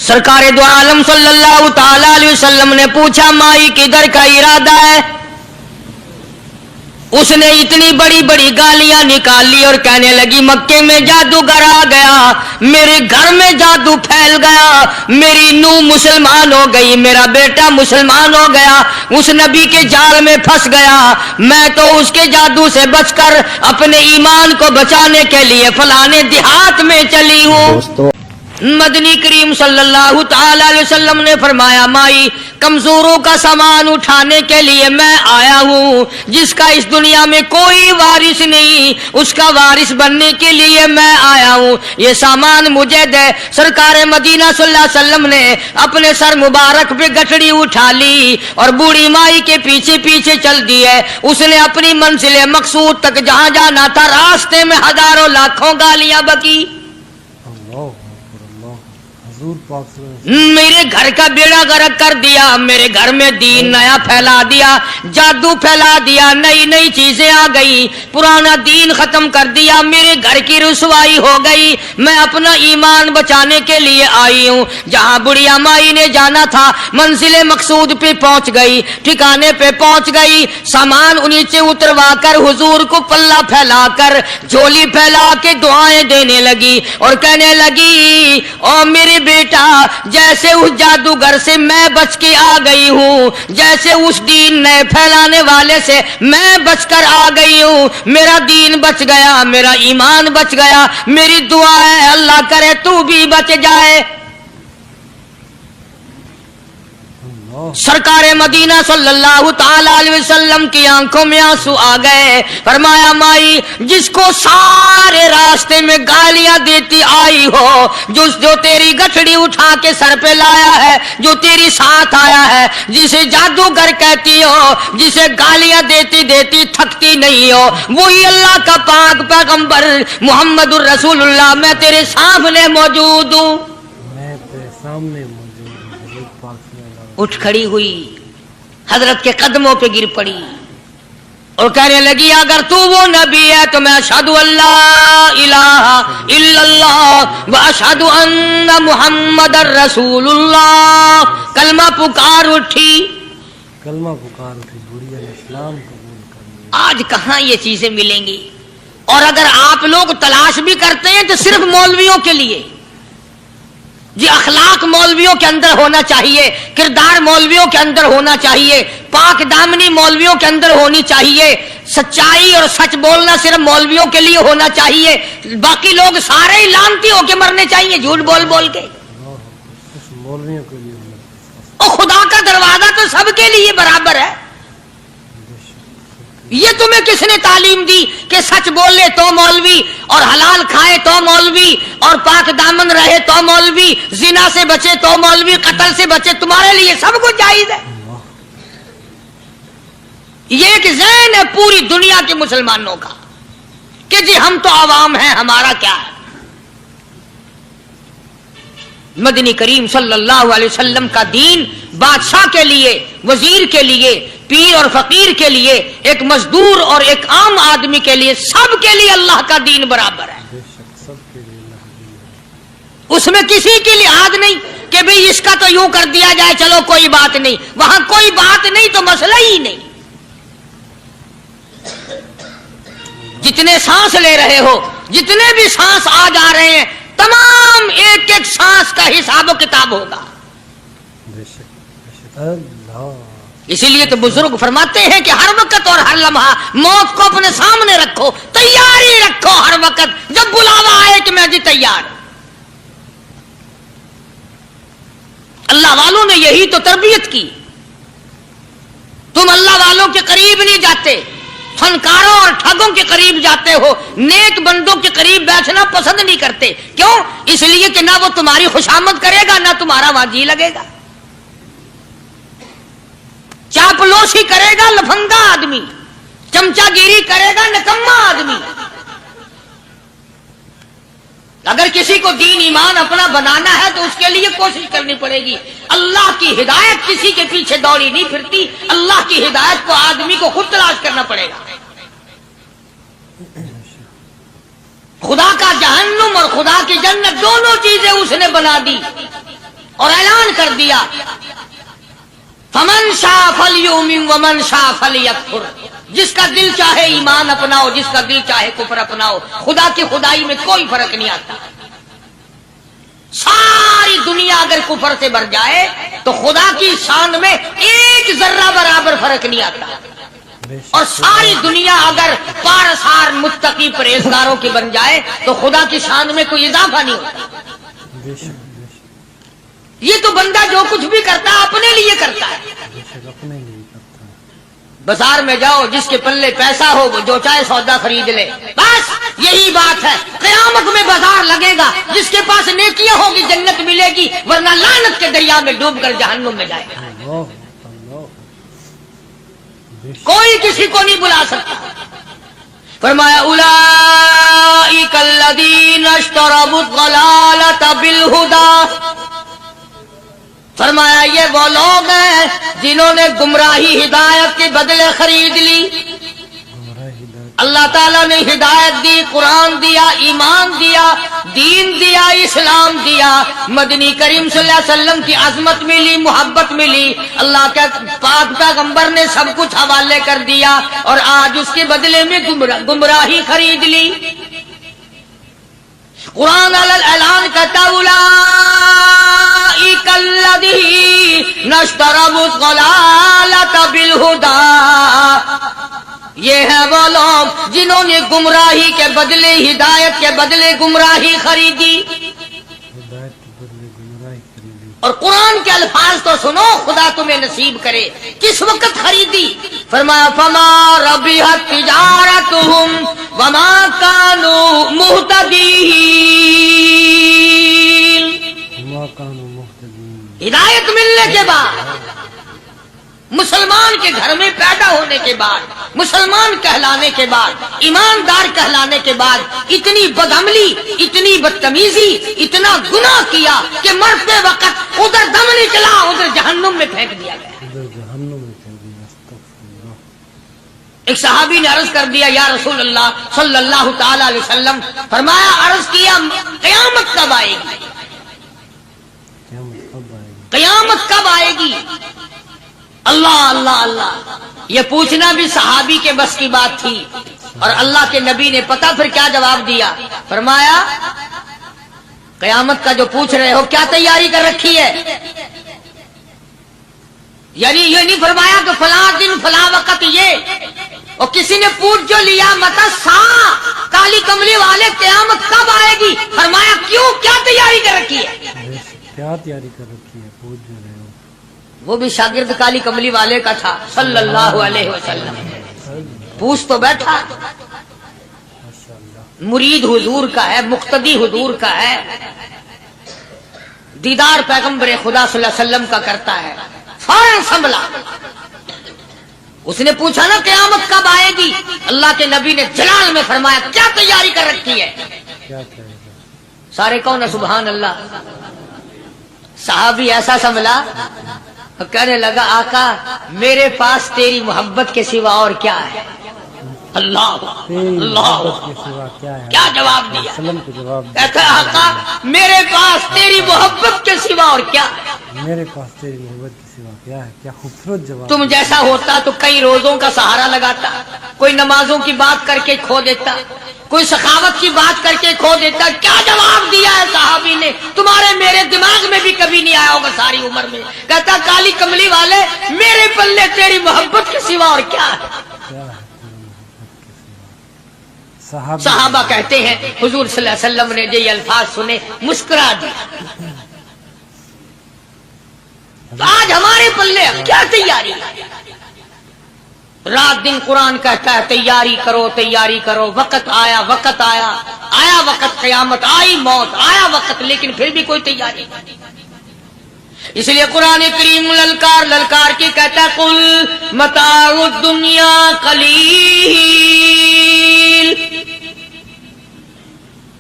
سرکار دو عالم صلی اللہ تعالی علیہ وسلم نے پوچھا مائی کدھر کا ارادہ ہے؟ اس نے اتنی بڑی بڑی گالیاں نکال لی اور کہنے لگی مکے میں جادوگر آ گیا، میرے گھر میں جادو پھیل گیا، میری نوح مسلمان ہو گئی، میرا بیٹا مسلمان ہو گیا، اس نبی کے جال میں پھنس گیا، میں تو اس کے جادو سے بچ کر اپنے ایمان کو بچانے کے لیے فلانے دیہات میں چلی ہوں۔ مدنی کریم صلی اللہ تعالی علیہ وسلم نے فرمایا مائی کمزوروں کا سامان اٹھانے کے لیے میں آیا ہوں، جس کا اس دنیا میں کوئی وارث نہیں اس کا وارث بننے کے لیے میں آیا ہوں، یہ سامان مجھے دے۔ سرکار مدینہ صلی اللہ علیہ وسلم نے اپنے سر مبارک پہ گٹھڑی اٹھا لی اور بوڑھی مائی کے پیچھے پیچھے چل دیے۔ اس نے اپنی منزل مقصود تک جہاں جانا تھا راستے میں ہزاروں لاکھوں گالیاں بکی، میرے گھر کا بیڑا غرق کر دیا، میرے گھر میں دین نیا پھیلا دیا، جادو پھیلا دیا، نئی نئی چیزیں آ گئی، پرانا دین ختم کر دیا، میرے گھر کی رسوائی ہو گئی، میں اپنا ایمان بچانے کے لیے آئی ہوں۔ جہاں بڑھیا مائی نے جانا تھا منزل مقصود پہ پہنچ گئی، ٹھکانے پہ پہنچ گئی، سامان نیچے اتروا کر حضور کو پلہ پھیلا کر جھولی پھیلا کے دعائیں دینے لگی اور کہنے لگی او میرے بیٹا جیسے اس جادوگر سے میں بچ کے آ گئی ہوں، جیسے اس دین نئے پھیلانے والے سے میں بچ کر آ گئی ہوں، میرا دین بچ گیا، میرا ایمان بچ گیا، میری دعا ہے اللہ کرے تو بھی بچ جائے۔ سرکار مدینہ صلی اللہ تعالی علیہ وسلم کی آنکھوں میں آنسو آ گئے، فرمایا مائی جس کو سارے راستے میں گالیاں دیتی آئی ہو، جو تیری گٹھڑی اٹھا کے سر پہ لایا ہے، جو تیری ساتھ آیا ہے، جسے جادوگر کہتی ہو، جسے گالیاں دیتی دیتی تھکتی نہیں ہو، وہی اللہ کا پاک پیغمبر محمد الرسول اللہ، میں تیرے سامنے موجود ہوں۔ اٹھ کھڑی ہوئی، حضرت کے قدموں پہ گر پڑی اور کہنے لگی اگر تو وہ نبی ہے تو میں اشہد اللہ الہ الا اللہ و اشہد ان محمد الرسول اللہ۔ کلمہ پکار اٹھی، بڑھیا اسلام قبول کر لیا۔ آج کہاں یہ چیزیں ملیں گی؟ اور اگر آپ لوگ تلاش بھی کرتے ہیں تو صرف مولویوں کے لیے، جی اخلاق مولویوں کے اندر ہونا چاہیے، کردار مولویوں کے اندر ہونا چاہیے، پاک دامنی مولویوں کے اندر ہونی چاہیے، سچائی اور سچ بولنا صرف مولویوں کے لیے ہونا چاہیے، باقی لوگ سارے ہی لانتی ہو کے مرنے چاہیے جھوٹ بول بول کے۔ مولویوں کے لیے اور خدا کا دروازہ تو سب کے لیے برابر ہے۔ یہ تمہیں کس نے تعلیم دی کہ سچ بولے تو مولوی، اور حلال کھائے تو مولوی، اور پاک دامن رہے تو مولوی، زنا سے بچے تو مولوی، قتل سے بچے، تمہارے لیے سب کچھ جائز ہے۔ یہ ایک ذہن ہے پوری دنیا کے مسلمانوں کا کہ جی ہم تو عوام ہیں، ہمارا کیا ہے۔ مدنی کریم صلی اللہ علیہ وسلم کا دین بادشاہ کے لیے، وزیر کے لیے، پیر اور فقیر کے لیے، ایک مزدور اور ایک عام آدمی کے لیے، سب کے لیے اللہ کا دین برابر ہے۔ اس میں کسی کی لحاظ نہیں کہ بھئی اس کا تو یوں کر دیا جائے چلو کوئی بات نہیں، وہاں کوئی بات نہیں تو مسئلہ ہی نہیں۔ جتنے سانس لے رہے ہو، جتنے بھی سانس آ جا رہے ہیں، تمام ایک ایک سانس کا حساب و کتاب ہوگا۔ اسی لیے تو بزرگ فرماتے ہیں کہ ہر وقت اور ہر لمحہ موت کو اپنے سامنے رکھو، تیاری رکھو ہر وقت، جب بلاوا آئے کہ میں جی تیار۔ اللہ والوں نے یہی تو تربیت کی۔ تم اللہ والوں کے قریب نہیں جاتے، فنکاروں اور ٹھگوں کے قریب جاتے ہو، نیک بندوں کے قریب بیٹھنا پسند نہیں کرتے۔ کیوں؟ اس لیے کہ نہ وہ تمہاری خوشامد کرے گا، نہ تمہارا وہاں جی لگے گا۔ چاپلوسی کرے گا لفنگا آدمی، چمچا گیری کرے گا نکما آدمی۔ اگر کسی کو دین ایمان اپنا بنانا ہے تو اس کے لیے کوشش کرنی پڑے گی۔ اللہ کی ہدایت کسی کے پیچھے دوڑی نہیں پھرتی، اللہ کی ہدایت کو آدمی کو خود تلاش کرنا پڑے گا۔ خدا کا جہنم اور خدا کی جنت دونوں چیزیں اس نے بنا دی، اور اعلان کر دیا فمن شاء فلیؤمن ومن شاء فلیکفر، جس کا دل چاہے ایمان اپناؤ، جس کا دل چاہے کفر اپناؤ، خدا کی خدائی میں کوئی فرق نہیں آتا۔ ساری دنیا اگر کفر سے بھر جائے تو خدا کی شان میں ایک ذرہ برابر فرق نہیں آتا، اور ساری دنیا اگر پارسار متقی پرہیزگاروں کی بن جائے تو خدا کی شان میں کوئی اضافہ نہیں ہوتا۔ بے شک یہ تو بندہ جو کچھ بھی کرتا ہے اپنے لیے کرتا ہے۔ بے شک اپنے لیے کرتا ہے۔ بازار میں جاؤ، جس کے پلے پیسہ ہو وہ جو چاہے سودا خرید لے، بس یہی بات ہے۔ قیامت میں بازار لگے گا، جس کے پاس نیکیاں ہوگی جنت ملے گی، ورنہ لعنت کے دریا میں ڈوب کر جہنم میں جائے گا۔ اللہ اللہ بے شک کوئی کسی کو نہیں بلا سکتا۔ فرمایا اولئک الذین اشتروا الضلالۃ بالہدی، فرمایا یہ وہ لوگ ہیں جنہوں نے گمراہی ہدایت کے بدلے خرید لی۔ گمراہ ہدایت اللہ تعالیٰ نے ہدایت دی، قرآن دیا، ایمان دیا، دین دیا، اسلام دیا، مدنی کریم صلی اللہ علیہ وسلم کی عظمت ملی، محبت ملی، اللہ کے پاک پیغمبر نے سب کچھ حوالے کر دیا، اور آج اس کے بدلے میں گمراہی خرید لی۔ قرآن اعلان کرتا اولئک الذین اشتروا الضلالۃ بالہدی، یہ ہے وہ لوگ جنہوں نے گمراہی کے بدلے ہدایت کے بدلے گمراہی خریدی۔ ہدایت کے بدلے گمراہی خریدی۔ اور قرآن کے الفاظ تو سنو، خدا تمہیں نصیب کرے۔ کس وقت خریدی؟ فرمایا فما ربحت تجارتهم وما كانوا مهتدين، وما كانوا مهتدين، ہدایت ملنے کے بعد، مسلمان کے گھر میں پیدا ہونے کے بعد، مسلمان کہلانے کے بعد، ایماندار کہلانے کے بعد اتنی بدعملی، اتنی بدتمیزی، اتنا گناہ کیا کہ مرتے وقت ادھر دم نکلا، ادھر جہنم میں پھینک دیا گیا۔ ادھر جہنم میں پھینک دیا۔ استغفر اللہ۔ ایک صحابی نے عرض کر دیا یا رسول اللہ صلی اللہ تعالی علیہ وسلم، فرمایا عرض کیا قیامت کب آئے گی؟ قیامت کب آئے گی؟ قیامت کب آئے گی؟ اللہ اللہ اللہ، یہ پوچھنا بھی صحابی کے بس کی بات تھی، اور اللہ کے نبی نے پتہ پھر کیا جواب دیا؟ فرمایا قیامت کا جو پوچھ رہے ہو کیا تیاری کر رکھی ہے؟ یعنی یہ نہیں فرمایا کہ فلاں دن فلاں وقت یہ، اور کسی نے پوچھ جو لیا متا سا کالی کملی والے قیامت کب آئے گی؟ فرمایا کیوں، کیا تیاری کر رکھی ہے؟ بے شک کیا تیاری کر رکھی ہے؟ پوچھ جو رہے ہو۔ وہ بھی شاگرد کالی کملی والے کا تھا صلی اللہ علیہ وسلم، پوچھ تو بیٹھا، ماشاء اللہ۔ مرید حضور کا ہے، مقتدی حضور کا ہے، دیدار پیغمبر خدا صلی اللہ علیہ وسلم کا کرتا ہے، فوراً سنبھلا۔ اس نے پوچھا نا قیامت کب آئے گی؟ اللہ کے نبی نے جلال میں فرمایا کیا تیاری کر رکھی ہے؟ کیا کہے گا؟ سارے کون سبحان اللہ۔ صحابی ایسا سنبھلا، کہنے لگا آقا میرے پاس تیری محبت کے سوا اور کیا ہے؟ اللہ تیری اللہ، محبت کے سوا کیا ہے؟ کیا جواب دیا؟ وسلم کو جواب دیا، کہتا ہے آقا میرے پاس تیری محبت کے سوا اور کیا ہے؟ میرے پاس تیری محبت کے سوا کیا ہے؟ کیا خوبصورت جواب۔ تم جیسا ہوتا تو کئی روزوں کا سہارا لگاتا، کوئی نمازوں کی بات کر کے کھو دیتا، کوئی سخاوت کی بات کر کے کھو دیتا۔ کیا جواب دیا ہے صحابی نے؟ تمہارے میرے دماغ میں بھی کبھی نہیں آیا ہوگا ساری عمر میں۔ کہتا کالی کملی والے میرے پلے تیری محبت کے سوا اور کیا ہے؟ کیا ہے تیری محبت کے سوا؟ صحابہ کہتے ہیں حضور صلی اللہ علیہ وسلم نے جو یہ الفاظ سنے مسکرا دیا۔ آج ہمارے پلے کیا تیاری ہے؟ رات دن قرآن کہتا ہے تیاری کرو تیاری کرو، وقت آیا وقت آیا، آیا وقت قیامت آئی موت، آیا وقت، لیکن پھر بھی کوئی تیاری نہیں۔ اس لیے قرآن کریم للکار للکار کے کہتا ہے قل متاع الدنیا قلیل،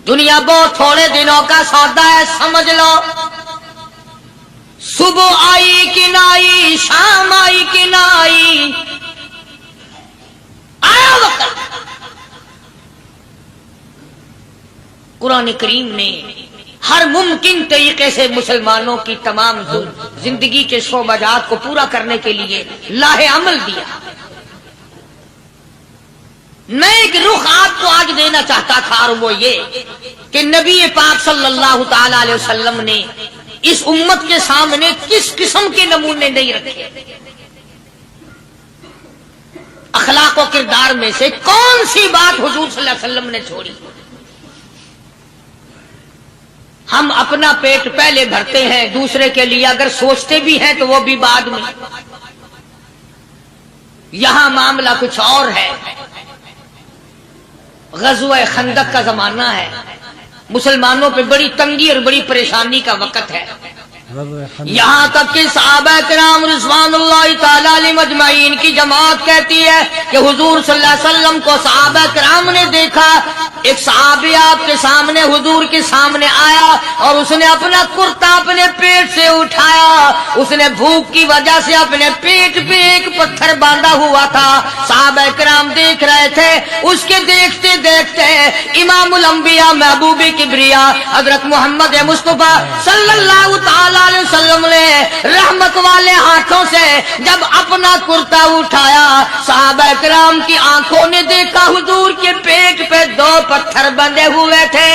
دنیا بہت تھوڑے دنوں کا سودا ہے، سمجھ لو۔ صبح آئی کہ نہ آئی، شام آئی کہ نہ آئی، آیا وقت۔ قرآن کریم نے ہر ممکن طریقے سے مسلمانوں کی تمام زندگی کے شعبات کو پورا کرنے کے لیے لاہ عمل دیا. میں ایک رخ آپ کو آج دینا چاہتا تھا، اور وہ یہ کہ نبی پاک صلی اللہ تعالی علیہ وسلم نے اس امت کے سامنے کس قسم کے نمونے نہیں رکھے. اخلاق و کردار میں سے کون سی بات حضور صلی اللہ علیہ وسلم نے چھوڑی؟ ہم اپنا پیٹ پہلے بھرتے ہیں، دوسرے کے لیے اگر سوچتے بھی ہیں تو وہ بھی بعد میں. یہاں معاملہ کچھ اور ہے. غزوہ خندق کا زمانہ ہے، مسلمانوں پہ بڑی تنگی اور بڑی پریشانی کا وقت ہے. یہاں تک کہ صحابہ کرام رضوان اللہ تعالی علیہم اجمعین کی جماعت کہتی ہے کہ حضور صلی اللہ علیہ وسلم کو صحابہ کرام نے دیکھا. ایک صحابی آپ کے سامنے حضور کے سامنے آیا اور اس نے اپنا کرتا اپنے پیٹ سے اٹھایا. اس نے بھوک کی وجہ سے اپنے پیٹ پہ ایک پتھر باندھا ہوا تھا. صحابہ کرام دیکھ رہے تھے. اس کے دیکھتے دیکھتے امام الانبیاء محبوب کبریا حضرت محمد مصطفیٰ صلی اللہ تعالی علیہ وسلم نے رحمت والے ہاتھوں سے جب اپنا کرتا اٹھایا، صحابہ کرام کی آنکھوں نے دیکھا حضور کے پیٹ پہ 2 پتھر بندھے ہوئے تھے.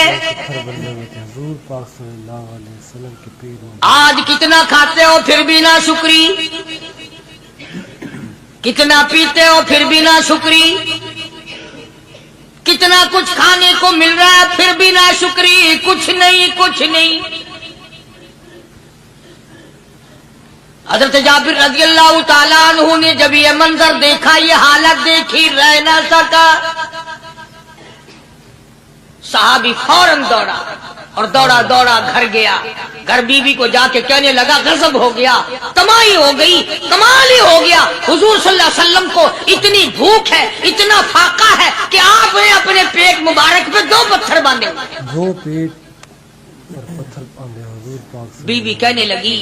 آج کتنا کھاتے ہو پھر بھی نہ شکری، کتنا پیتے ہو پھر بھی نہ شکری، کتنا کچھ کھانے کو مل رہا ہے پھر بھی نہ شکری. کچھ نہیں کچھ نہیں. حضرت جابر رضی اللہ تعالیٰ عنہ نے جب یہ منظر دیکھا، یہ حالت دیکھی، رہ نہ سکا. صحابی فوراً دوڑا اور دوڑا دوڑا گھر گیا. گھر بیوی کو جا کے کہنے لگا غضب ہو گیا، تمائی ہو گئی، کمال ہی ہو گیا. حضور صلی اللہ علیہ وسلم کو اتنی بھوک ہے، اتنا فاقہ ہے کہ آپ نے اپنے پیٹ مبارک پہ 2 پتھر باندھے. 2 پیٹ پر پتھر باندھے حضور پاک. بیوی کہنے لگی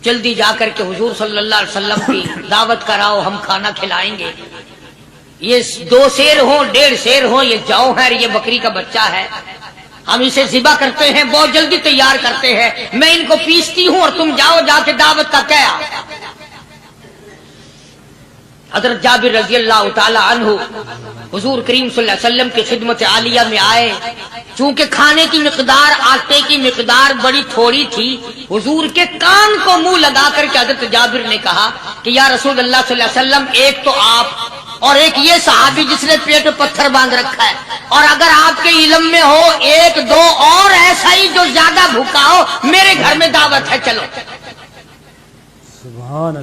جلدی جا کر کے حضور صلی اللہ علیہ وسلم کی دعوت کراؤ، ہم کھانا کھلائیں گے. یہ 2 شیر ہوں 1.5 شیر ہوں، یہ جاؤ ہے، یہ بکری کا بچہ ہے، ہم اسے ذبح کرتے ہیں، بہت جلدی تیار کرتے ہیں، میں ان کو پیستی ہوں اور تم جاؤ جا کے دعوت کا کیا. حضرت جابر رضی اللہ تعالی عنہ حضور کریم صلی اللہ علیہ وسلم کی خدمت عالیہ میں آئے. چونکہ کھانے کی مقدار، آٹے کی مقدار بڑی تھوڑی تھی، حضور کے کان کو منہ لگا کر کے حضرت جابر نے کہا کہ یا رسول اللہ صلی اللہ علیہ وسلم، ایک تو آپ اور ایک یہ صحابی جس نے پیٹ پتھر باندھ رکھا ہے، اور اگر آپ کے علم میں ہو 1-2 اور ایسا ہی جو زیادہ بھوکا ہو، میرے گھر میں دعوت ہے، چلو.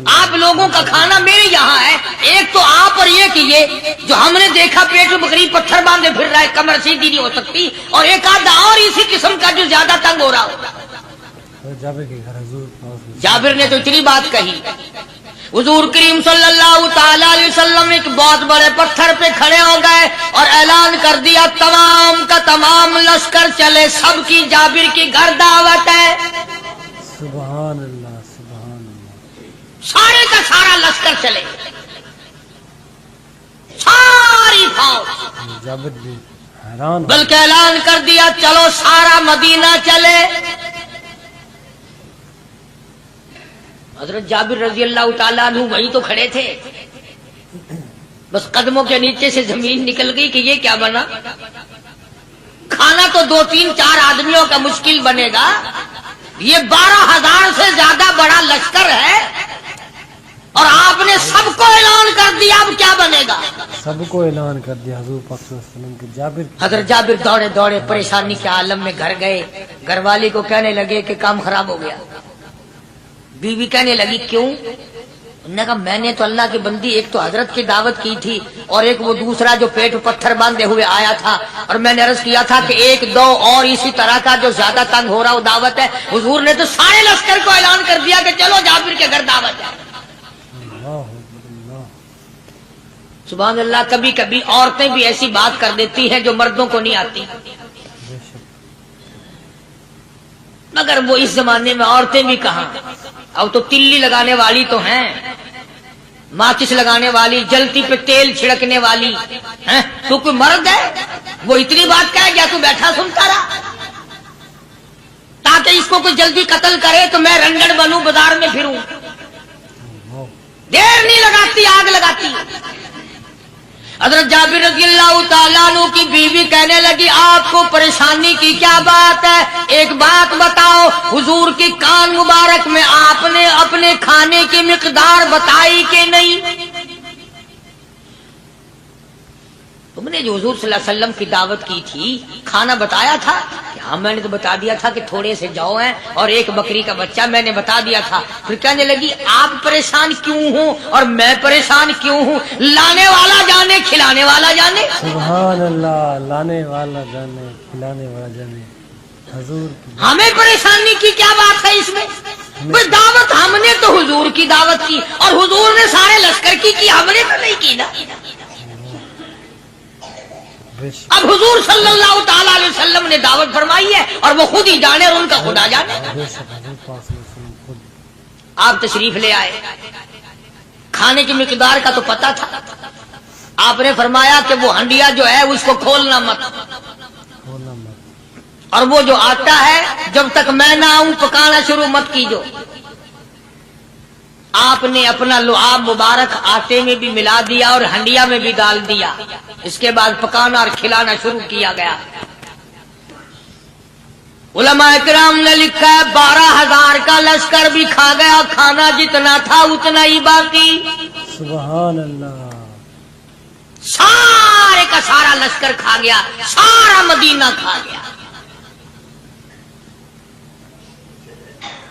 آپ لوگوں کا کھانا میرے یہاں ہے. ایک تو آپ اور یہ کہ یہ جو ہم نے دیکھا پیٹ میں بکری پتھر باندھے پھر رہا ہے، کمر سیدھی نہیں ہو سکتی، اور ایک آدھا اور اسی قسم کا جو زیادہ تنگ ہو رہا ہو. جابر نے تو اتنی بات کہی. حضور کریم صلی اللہ تعالی علیہ وسلم ایک بہت بڑے پتھر پہ کھڑے ہو گئے اور اعلان کر دیا تمام کا تمام لشکر چلے، سب کی جابر کی گھر دعوت ہے. سبحان اللہ سبحان اللہ. سارے کا سارا لشکر چلے، ساری فوج. جابر بھی حیران، بلکہ اعلان کر دیا چلو سارا مدینہ چلے. حضرت جابر رضی اللہ تعالیٰ عنہ وہی تو کھڑے تھے، بس قدموں کے نیچے سے زمین نکل گئی کہ یہ کیا بنا. کھانا تو 2-3-4 آدمیوں کا مشکل بنے گا، یہ 12,000 سے زیادہ بڑا لشکر ہے، اور آپ نے سب کو اعلان کر دیا، اب کیا بنے گا. سب کو اعلان کر دیا حضور پاک صلی اللہ علیہ وسلم کے. جابر حضرت جابر دوڑے دوڑے پریشانی کے عالم میں گھر گئے. گھر والی کو کہنے لگے کہ کام خراب ہو گیا. بیوی کہنے لگی کیوں؟ انہوں نے کہا میں نے تو اللہ کی بندی ایک تو حضرت کی دعوت کی تھی، اور ایک وہ دوسرا جو پیٹ پتھر باندھے ہوئے آیا تھا، اور میں نے عرض کیا تھا کہ 1-2 اور اسی طرح کا جو زیادہ تنگ ہو رہا وہ دعوت ہے. حضور نے تو سارے لشکر کو اعلان کر دیا کہ چلو جابر کے گھر دعوت ہے. سبحان اللہ. کبھی کبھی عورتیں بھی ایسی بات کر دیتی ہیں جو مردوں کو نہیں آتی، مگر وہ اس زمانے میں عورتیں بھی کہاں. اب تو تلی لگانے والی تو ہیں، ماچس لگانے والی، جلتی پہ تیل چھڑکنے والی ہیں. تو کوئی مرد ہے وہ اتنی بات کہے گیا تو بیٹھا سنتا رہا. تاکہ اس کو کوئی جلدی قتل کرے تو میں رنگڑ بنوں، بازار میں پھروں، دیر نہیں لگاتی، آگ لگاتی۔ حضرت جابر رضی اللہ تعالیٰ عنہ کی بیوی کہنے لگی آپ کو پریشانی کی کیا بات ہے؟ ایک بات بتاؤ، حضور کی کان مبارک میں آپ نے اپنے کھانے کی مقدار بتائی کہ نہیں؟ تم نے جو حضور صلی اللہ علیہ وسلم کی دعوت کی تھی کھانا بتایا تھا؟ ہاں میں نے تو بتا دیا تھا کہ تھوڑے سے جو ہیں اور ایک بکری کا بچہ، میں نے بتا دیا تھا۔ پھر کہنے لگی آپ پریشان کیوں ہوں اور میں پریشان کیوں ہوں؟ لانے والا جانے، کھلانے والا جانے۔ سبحان اللہ، لانے والا جانے کھلانے والا جانے۔ حضور کی ہمیں پریشانی کی کیا بات ہے اس میں؟ بس دعوت ہم نے تو حضور کی دعوت کی اور حضور نے سارے لشکر کی، ہم نے تو نہیں کی نا۔ بے شک اب حضور صلی اللہ تعالیٰ علیہ وسلم نے دعوت فرمائی ہے اور وہ خود ہی جانے اور ان کا خدا جانے۔ بے شک حضور پاک صلی اللہ علیہ وسلم خود آپ تشریف لے آئے، کھانے کی مقدار کا تو پتہ تھا، آپ نے فرمایا کہ وہ ہنڈیا جو ہے اس کو کھولنا مت، کھولنا مت، اور وہ جو آٹا ہے جب تک میں نہ آؤں پکانا شروع مت کیجو۔ آپ نے اپنا لعاب مبارک آٹے میں بھی ملا دیا اور ہنڈیا میں بھی ڈال دیا، اس کے بعد پکانا اور کھلانا شروع کیا گیا۔ علماء اکرام نے لکھا ہے 12,000 کا لشکر بھی کھا گیا، کھانا جتنا تھا اتنا ہی باقی۔ سبحان اللہ، سارے کا سارا لشکر کھا گیا، سارا مدینہ کھا گیا۔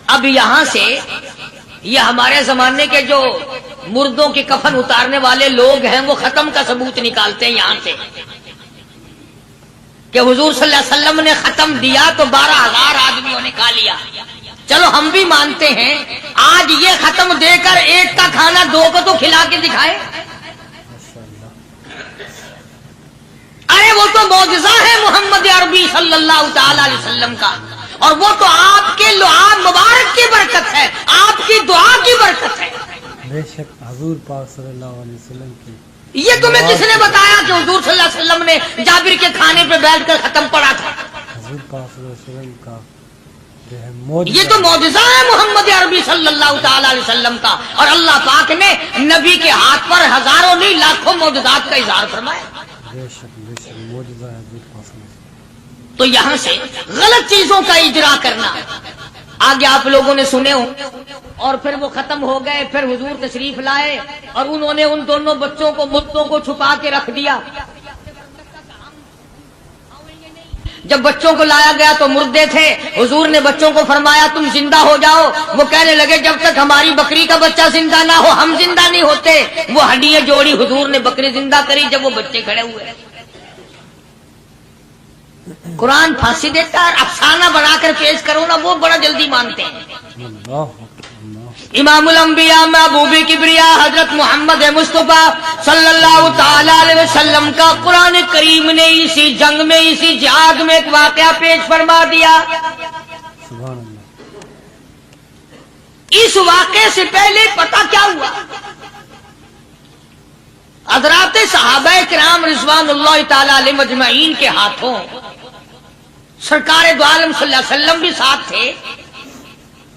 اب یہاں سے یہ ہمارے زمانے کے جو مردوں کے کفن اتارنے والے لوگ ہیں وہ ختم کا ثبوت نکالتے ہیں یہاں سے کہ حضور صلی اللہ علیہ وسلم نے ختم دیا تو 12,000 آدمیوں نے کھا لیا۔ چلو ہم بھی مانتے ہیں، آج یہ ختم دے کر ایک کا کھانا 2 کو تو کھلا کے دکھائے۔ ماشاء اللہ، ارے وہ تو معجزہ ہے محمد عربی صلی اللہ تعالی علیہ وسلم کا، اور وہ تو آپ کے لعاب مبارک کی برکت ہے، آپ کی دعا کی برکت ہے۔ بے شک حضور پاک صلی اللہ علیہ وسلم کی یہ تمہیں کس نے بتایا کہ حضور صلی اللہ علیہ وسلم نے جابر کے کھانے پہ بیٹھ کر ختم پڑا تھا؟ حضور پاک صلی اللہ علیہ وسلم کا جو ہے یہ معجزہ تو معجزہ ہے محمد عربی صلی اللہ تعالی علیہ وسلم کا، اور اللہ پاک نے نبی کے ہاتھ پر ہزاروں نہیں لاکھوں معجزات کا اظہار فرمایا۔ بے شک معجزہ ہے حضور پاک صلی اللہ علیہ وسلم۔ تو یہاں سے غلط چیزوں کا اجرا کرنا آگے آپ لوگوں نے سنے ہوں، اور پھر وہ ختم ہو گئے، پھر حضور تشریف لائے اور انہوں نے ان دونوں بچوں کو مردوں کو چھپا کے رکھ دیا۔ جب بچوں کو لایا گیا تو مردے تھے، حضور نے بچوں کو فرمایا تم زندہ ہو جاؤ، وہ کہنے لگے جب تک ہماری بکری کا بچہ زندہ نہ ہو ہم زندہ نہیں ہوتے۔ وہ ہڈیاں جوڑی، حضور نے بکری زندہ کری جب وہ بچے کھڑے ہوئے۔ قرآن پھانسی دیتا ہے، افسانہ بنا کر پیش کرو نا وہ بڑا جلدی مانتے ہیں۔ اللہ امام الانبیاء محبوب کبریا حضرت محمد مصطفیٰ صلی اللہ تعالی علیہ وسلم کا قرآن کریم نے اسی جنگ میں، اسی جہاد میں ایک واقعہ پیش فرما دیا۔ سبحان اللہ، اس واقعے سے پہلے پتہ کیا ہوا؟ حضرات صحابہ کرام رضوان اللہ تعالی علیہ مجمعین کے ہاتھوں سرکار دو عالم صلی اللہ علیہ وسلم بھی ساتھ تھے،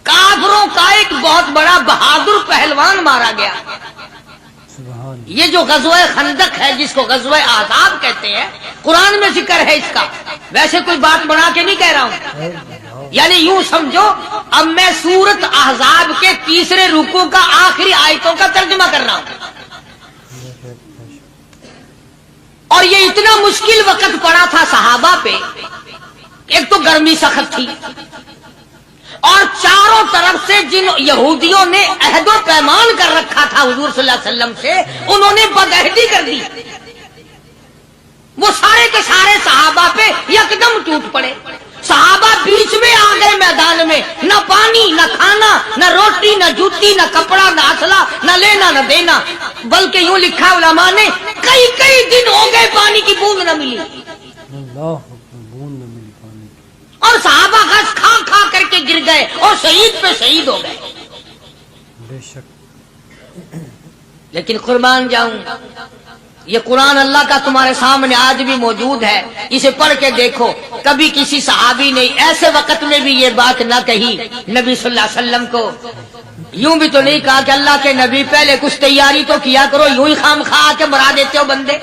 کافروں کا ایک بہت بڑا بہادر پہلوان مارا گیا۔ سبحان اللہ، یہ جو غزوہ خندق ہے جس کو غزوہ احزاب کہتے ہیں، قرآن میں ذکر ہے اس کا، ویسے کوئی بات بنا کے نہیں کہہ رہا ہوں، یعنی یوں سمجھو اب میں سورت احزاب کے 3 رکوع کا آخری آیتوں کا ترجمہ کر رہا ہوں۔ اور یہ اتنا مشکل وقت پڑا تھا صحابہ پہ، ایک تو گرمی سخت تھی، اور چاروں طرف سے جن یہودیوں نے عہد و پیمان کر رکھا تھا حضور صلی اللہ علیہ وسلم سے، انہوں نے بدعہدی کر دی۔ وہ سارے کے سارے صحابہ پہ یکدم ٹوٹ پڑے۔ صحابہ بیچ میں آ گئے میدان میں، نہ پانی نہ کھانا نہ روٹی نہ جوتی نہ کپڑا نہ اسلحہ نہ لینا نہ دینا، بلکہ یوں لکھا علماء نے کئی دن ہو گئے پانی کی بوند نہ ملی، اللہ بوند نہ ملی پانی کی۔ اور صحابہ گھاس کھا کھا کر کے گر گئے اور شہید پہ شہید ہو گئے۔ بے شک لیکن قربان جاؤں یہ قرآن اللہ کا تمہارے سامنے آج بھی موجود ہے، اسے پڑھ کے دیکھو۔ کبھی کسی صحابی نے ایسے وقت میں بھی یہ بات نہ کہی نبی صلی اللہ علیہ وسلم کو، یوں بھی تو نہیں کہا کہ اللہ کے نبی پہلے کچھ تیاری تو کیا کرو، یوں ہی خام خواہ کے مرا دیتے ہو بندے،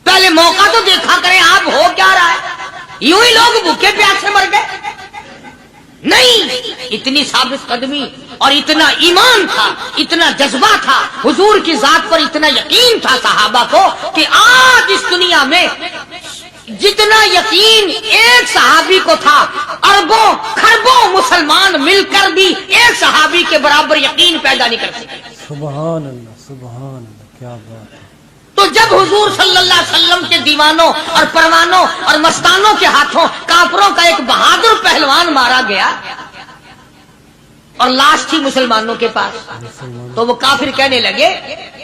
پہلے موقع تو دیکھا کریں آپ ہو کیا رہا ہے، یوں ہی لوگ بھوکے پیاسے مر گئے۔ نہیں، اتنی ثابت قدمی اور اتنا ایمان تھا، اتنا جذبہ تھا، حضور کی ذات پر اتنا یقین تھا صحابہ کو کہ آج اس دنیا میں جتنا یقین ایک صحابی کو تھا، اربوں خربوں مسلمان مل کر بھی ایک صحابی کے برابر یقین پیدا نہیں کر سکتے۔ سبحان اللہ، کیا بات ہے۔ تو جب حضور صلی اللہ علیہ وسلم کے دیوانوں اور پروانوں اور مستانوں کے ہاتھوں کافروں کا ایک بہادر پہلوان مارا گیا اور لاش تھی مسلمانوں کے پاس، تو وہ کافر کہنے لگے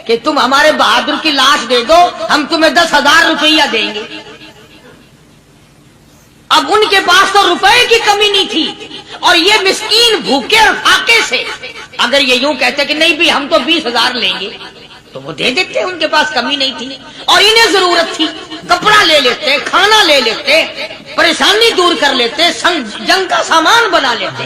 کہ تم ہمارے بہادر کی لاش دے دو، ہم تمہیں 10,000 روپیہ دیں گے۔ اب ان کے پاس تو روپے کی کمی نہیں تھی، اور یہ مسکین بھوکے اور فاقے سے اگر یہ یوں کہتے کہ نہیں بھی ہم تو 20,000 لیں گے تو وہ دے دیتے، ان کے پاس کمی نہیں تھی، اور انہیں ضرورت تھی، کپڑا لے لیتے، کھانا لے لیتے، پریشانی دور کر لیتے، جنگ کا سامان بنا لیتے۔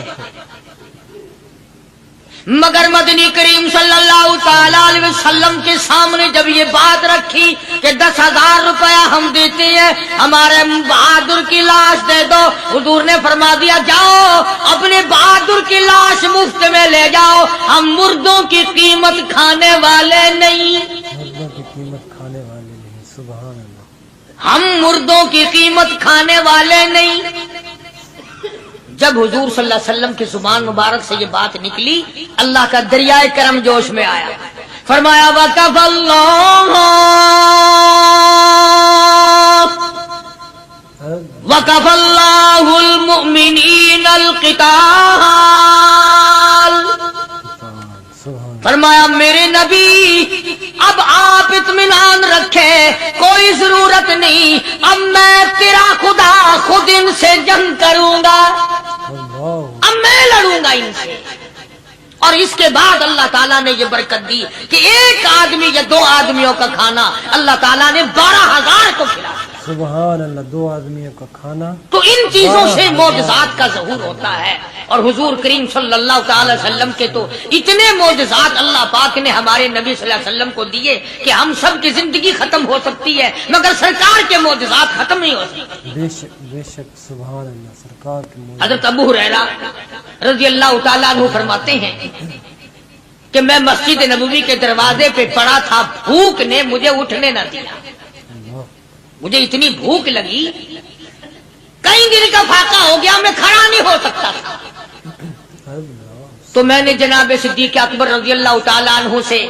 مگر مدنی کریم صلی اللہ تعالی علیہ وسلم کے سامنے جب یہ بات رکھی کہ 10,000 روپیہ ہم دیتے ہیں، ہمارے بہادر کی لاش دے دو، حضور نے فرما دیا جاؤ اپنے بہادر کی لاش مفت میں لے جاؤ، ہم مردوں کی قیمت کھانے والے نہیں، مردوں کی قیمت کھانے والے نہیں، سبحان اللہ، ہم مردوں کی قیمت کھانے والے نہیں۔ جب حضور صلی اللہ علیہ وسلم کی زبان مبارک سے یہ بات نکلی، اللہ کا دریائے کرم جوش میں آیا، فرمایا وَكَفَى اللَّهُ الْمُؤْمِنِينَ الْقِتَالَ، فرمایا میرے نبی اب آپ اطمینان رکھے، کوئی ضرورت نہیں، اب میں تیرا خدا خود ان سے جنگ کروں گا، اب میں لڑوں گا ان سے۔ اور اس کے بعد اللہ تعالیٰ نے یہ برکت دی کہ ایک آدمی یا 2 آدمیوں کا کھانا اللہ تعالیٰ نے 12,000 کو کھلایا۔ سبحان اللہ، 2 آدمیوں کا کھانا۔ تو ان چیزوں سے معجزات کا ظہور ہوتا ہے، اور حضور کریم صلی اللہ تعالی وسلم کے تو اتنے معجزات اللہ پاک نے ہمارے نبی صلی اللہ علیہ وسلم کو دیے کہ ہم سب کی زندگی ختم ہو سکتی ہے مگر سرکار کے معجزات ختم نہیں ہو سکتے۔ بے شک سبحان اللہ، سرکار کے معجزات۔ حضرت ابو ہریرہ رضی اللہ تعالیٰ عنہ فرماتے ہیں کہ میں مسجد نبوی کے دروازے پہ پڑا تھا، بھوک نے مجھے اٹھنے نہ دیا، مجھے اتنی بھوک لگی، کئی دن کا فاقہ ہو گیا، میں کھڑا نہیں ہو سکتا تھا۔ تو میں نے جناب صدیق اکبر رضی اللہ تعالیٰ عنہ سے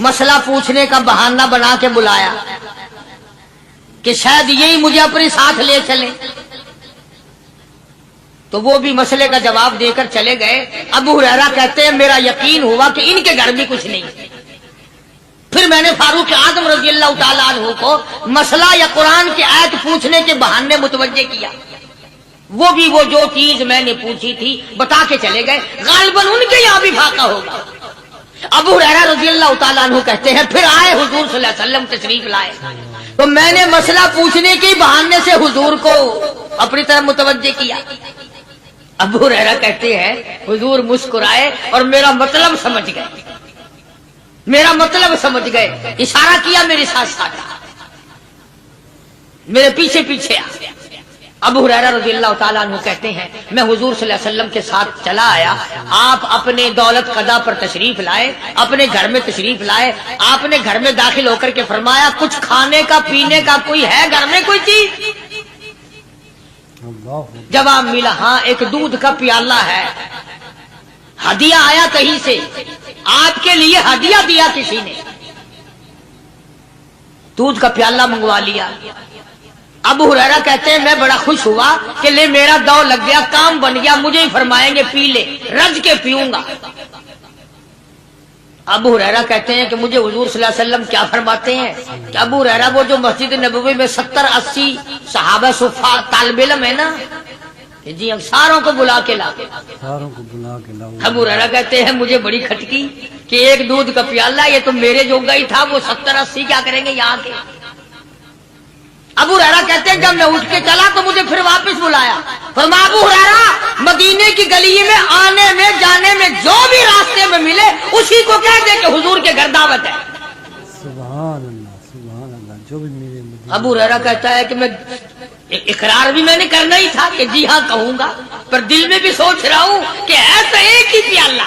مسئلہ پوچھنے کا بہانہ بنا کے بلایا کہ شاید یہی مجھے اپنے ساتھ لے چلے، تو وہ بھی مسئلے کا جواب دے کر چلے گئے۔ ابو ہریرہ کہتے ہیں میرا یقین ہوا کہ ان کے گھر بھی کچھ نہیں۔ پھر میں نے فاروق اعظم رضی اللہ تعالیٰ عنہ کو مسئلہ یا قرآن کی آیت پوچھنے کے بہانے متوجہ کیا، وہ بھی وہ جو چیز میں نے پوچھی تھی بتا کے چلے گئے، غالباً ان کے یہاں بھی فاقہ ہوگا۔ ابو ہریرہ رضی اللہ تعالیٰ عنہ کہتے ہیں پھر آئے حضور صلی اللہ علیہ وسلم تشریف لائے، تو میں نے مسئلہ پوچھنے کے بہانے سے حضور کو اپنی طرف متوجہ کیا۔ ابو ہریرہ کہتے ہیں حضور مسکرائے اور میرا مطلب سمجھ گئے، میرا مطلب سمجھ گئے، اشارہ کیا میرے ساتھ ساتھ، میرے پیچھے پیچھے آ۔ ابو ہریرہ رضی اللہ تعالیٰ عنہ کہتے ہیں میں حضور صلی اللہ علیہ وسلم کے ساتھ چلا آیا، آپ اپنے دولت قضا پر تشریف لائے، اپنے گھر میں تشریف لائے، آپ نے گھر میں داخل ہو کر کے فرمایا کچھ کھانے کا پینے کا کوئی ہے گھر میں کوئی چیز؟ جواب ملا ہاں ایک دودھ کا پیالہ ہے، ہدیہ آیا کہیں سے، آپ کے لیے ہدیہ دیا کسی نے، دودھ کا پیالہ منگوا لیا۔ ابو ہریرہ کہتے ہیں میں بڑا خوش ہوا کہ لے میرا دو لگ گیا، کام بن گیا، مجھے ہی فرمائیں گے پی لے، رج کے پیوں گا۔ ابو ہریرہ کہتے ہیں کہ مجھے حضور صلی اللہ علیہ وسلم کیا فرماتے ہیں کہ ابو ہریرہ وہ جو مسجد نبوی میں 70-80 صحابہ صفا طالب علم ہے نا، جی ساروں کو بلا کے لا. ساروں کو بلا کے لاؤ. ابو ہریرہ کہتے ہیں مجھے بڑی کھٹکی کہ ایک دودھ کا پیالہ یہ تو میرے جوگا ہی تھا، وہ 70-80 کیا کریں گے یہاں کے. ابو ہریرہ کہتے ہیں جب میں اٹھ کے چلا تو مجھے پھر واپس بلایا. فرمایا ابو ہریرہ مدینے کی گلی میں آنے میں جانے میں جو بھی راستے میں ملے اسی کو کہہ دے کہ حضور کے گھر دعوت ہے. سبحان اللہ جو بھی میرے مدینے. ابو ہریرہ کہتا ہے کہ میں اقرار بھی میں نے کرنا ہی تھا کہ جی ہاں کہوں گا، پر دل میں بھی سوچ رہا ہوں کہ ایسا ایک ہی پیالہ،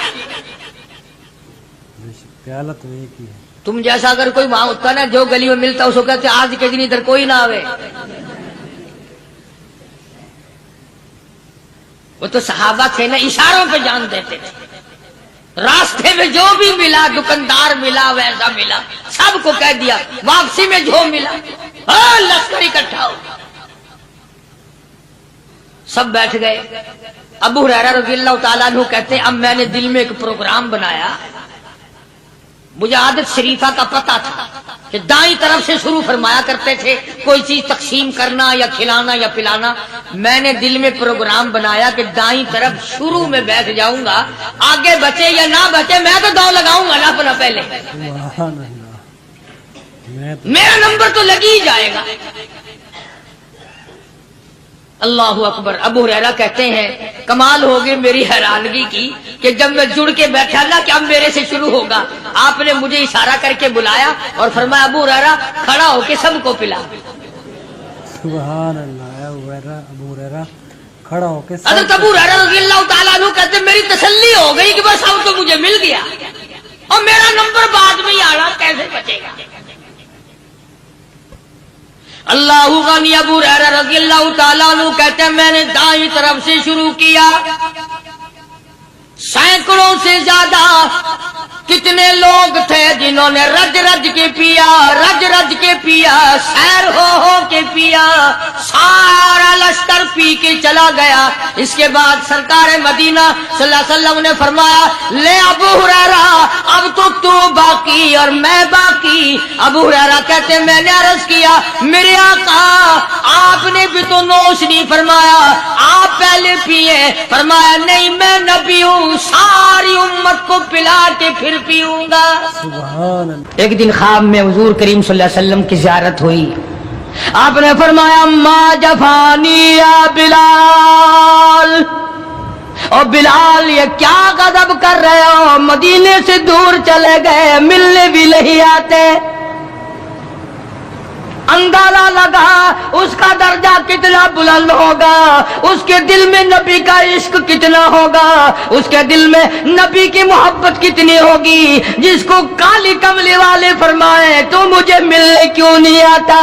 پیالہ تو ایک ہی ہے. تم جیسا اگر کوئی وہاں ہوتا نا جو گلی میں ملتا اس کو کہتے آج کے دن ادھر کوئی نہ آوے. وہ تو صحابہ تھے نا، اشاروں پہ جان دیتے تھے. راستے میں جو بھی ملا، دکاندار ملا ویسا ملا، سب کو کہہ دیا. واپسی میں جو ملا لشکر اکٹھا ہو. سب بیٹھ گئے. ابو ہریرہ رضی اللہ تعالیٰ عنہ کہتے ہیں اب میں نے دل میں ایک پروگرام بنایا. مجھے عادت شریفہ کا پتہ تھا کہ دائیں طرف سے شروع فرمایا کرتے تھے کوئی چیز تقسیم کرنا یا کھلانا یا پلانا. میں نے دل میں پروگرام بنایا کہ دائیں طرف شروع میں بیٹھ جاؤں گا، آگے بچے یا نہ بچے میں تو دو لگاؤں گا نا اپنا پہلے. سبحان اللہ. میرا نمبر تو لگ ہی جائے گا. اللہ اکبر. ابو ہریرہ کہتے ہیں کمال ہوگی میری حیرانگی کی کہ جب میں جڑ کے بیٹھا نا کہ اب میرے سے شروع ہوگا، آپ نے مجھے اشارہ کر کے بلایا اور فرمایا ابو ہریرہ کھڑا ہو کے سب کو پلا. سبحان اللہ. ابو ہریرہ کھڑا ہو کے حضرت ابو ہریرہ رضی اللہ تعالیٰ عنہ کہتے ہیں میری تسلی ہو گئی کہ بس اب تو مجھے مل گیا اور میرا نمبر بعد میں ہی آ رہا، کیسے بچے گا. اللہ غنی. ابو ہریرہ رضی اللہ تعالیٰ عنہ کہتے ہیں میں نے دائیں طرف سے شروع کیا. سینکڑوں سے زیادہ کتنے لوگ تھے جنہوں نے رج رج کے پیا، رج رج کے پیا، سیر ہو کے پیا. سارا لشکر پی کے چلا گیا. اس کے بعد سرکار مدینہ صلی اللہ علیہ وسلم نے فرمایا لے ابو ہریرہ اب تو باقی اور میں باقی. ابو ہریرہ کہتے ہیں میں نے عرض کیا میرے آقا آپ نے بھی تو نوش نہیں فرمایا، آپ پہلے پیے. فرمایا نہیں میں نبی ہوں، ساری امت کو پلا کے پھر پیوں گا. سبحان اللہ. ایک دن خواب میں حضور کریم صلی اللہ علیہ وسلم کی زیارت ہوئی. آپ نے فرمایا ما جفانی یا بلال. اور بلال یہ کیا غضب کر رہے ہو، مدینے سے دور چلے گئے، ملنے بھی نہیں آتے. اندازہ لگا اس کا درجہ کتنا بلند ہوگا، اس کے دل میں نبی کا عشق کتنا ہوگا، اس کے دل میں نبی کی محبت کتنی ہوگی جس کو کالی کملی والے فرمائے تو مجھے ملنے کیوں نہیں آتا.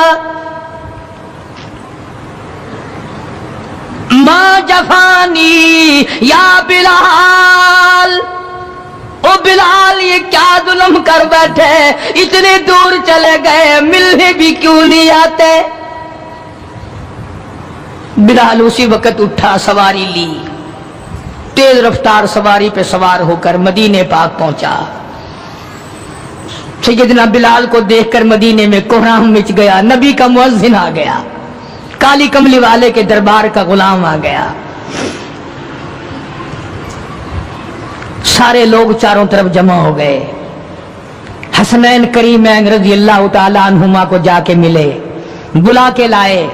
ما جفانی یا بلال. او بلال یہ کیا ظلم کر بیٹھے، اتنے دور چلے گئے ملنے بھی کیوں نہیں آتے. بلال اسی وقت اٹھا، سواری لی، تیز رفتار سواری پہ سوار ہو کر مدینے پاک پہنچا. سیدنا بلال کو دیکھ کر مدینے میں کوہرام مچ گیا. نبی کا مؤذن آ گیا، کالی کملی والے کے دربار کا غلام آ گیا. سارے لوگ چاروں طرف جمع ہو گئے. حسنین کریمین رضی اللہ تعالی عنہما کو جا کے ملے، بلا کے لائے.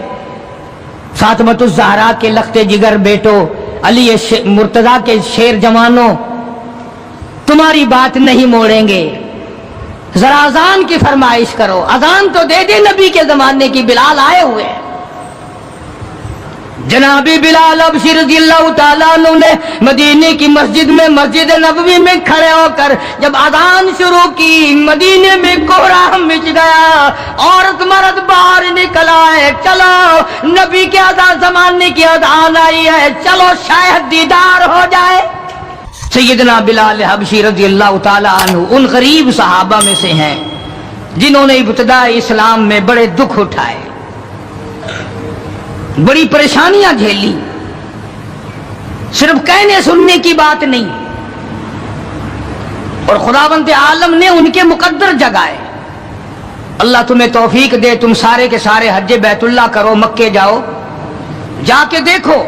فاطمۃ الزہرا کے لخت جگر بیٹو، علی مرتضیٰ کے شیر جوانوں، تمہاری بات نہیں موڑیں گے، ذرا اذان کی فرمائش کرو. اذان تو دے دے، نبی کے زمانے کی بلال آئے ہوئے ہیں. جناب بلال حبشی رضی اللہ تعالیٰ عنہ نے مدینے کی مسجد میں، مسجد نبوی میں کھڑے ہو کر جب اذان شروع کی، مدینے میں کوہرام مچ گیا. عورت مرد باہر نکل آئے، چلو نبی کے اذان زمانے کی اذان آئی ہے، چلو شاید دیدار ہو جائے. سیدنا بلال حبشی رضی اللہ تعالیٰ عنہ ان غریب صحابہ میں سے ہیں جنہوں نے ابتداء اسلام میں بڑے دکھ اٹھائے، بڑی پریشانیاں جھیلی. صرف کہنے سننے کی بات نہیں، اور خداوند عالم نے ان کے مقدر جگائے. اللہ تمہیں توفیق دے، تم سارے کے سارے حج بیت اللہ کرو، مکے جاؤ، جا کے دیکھو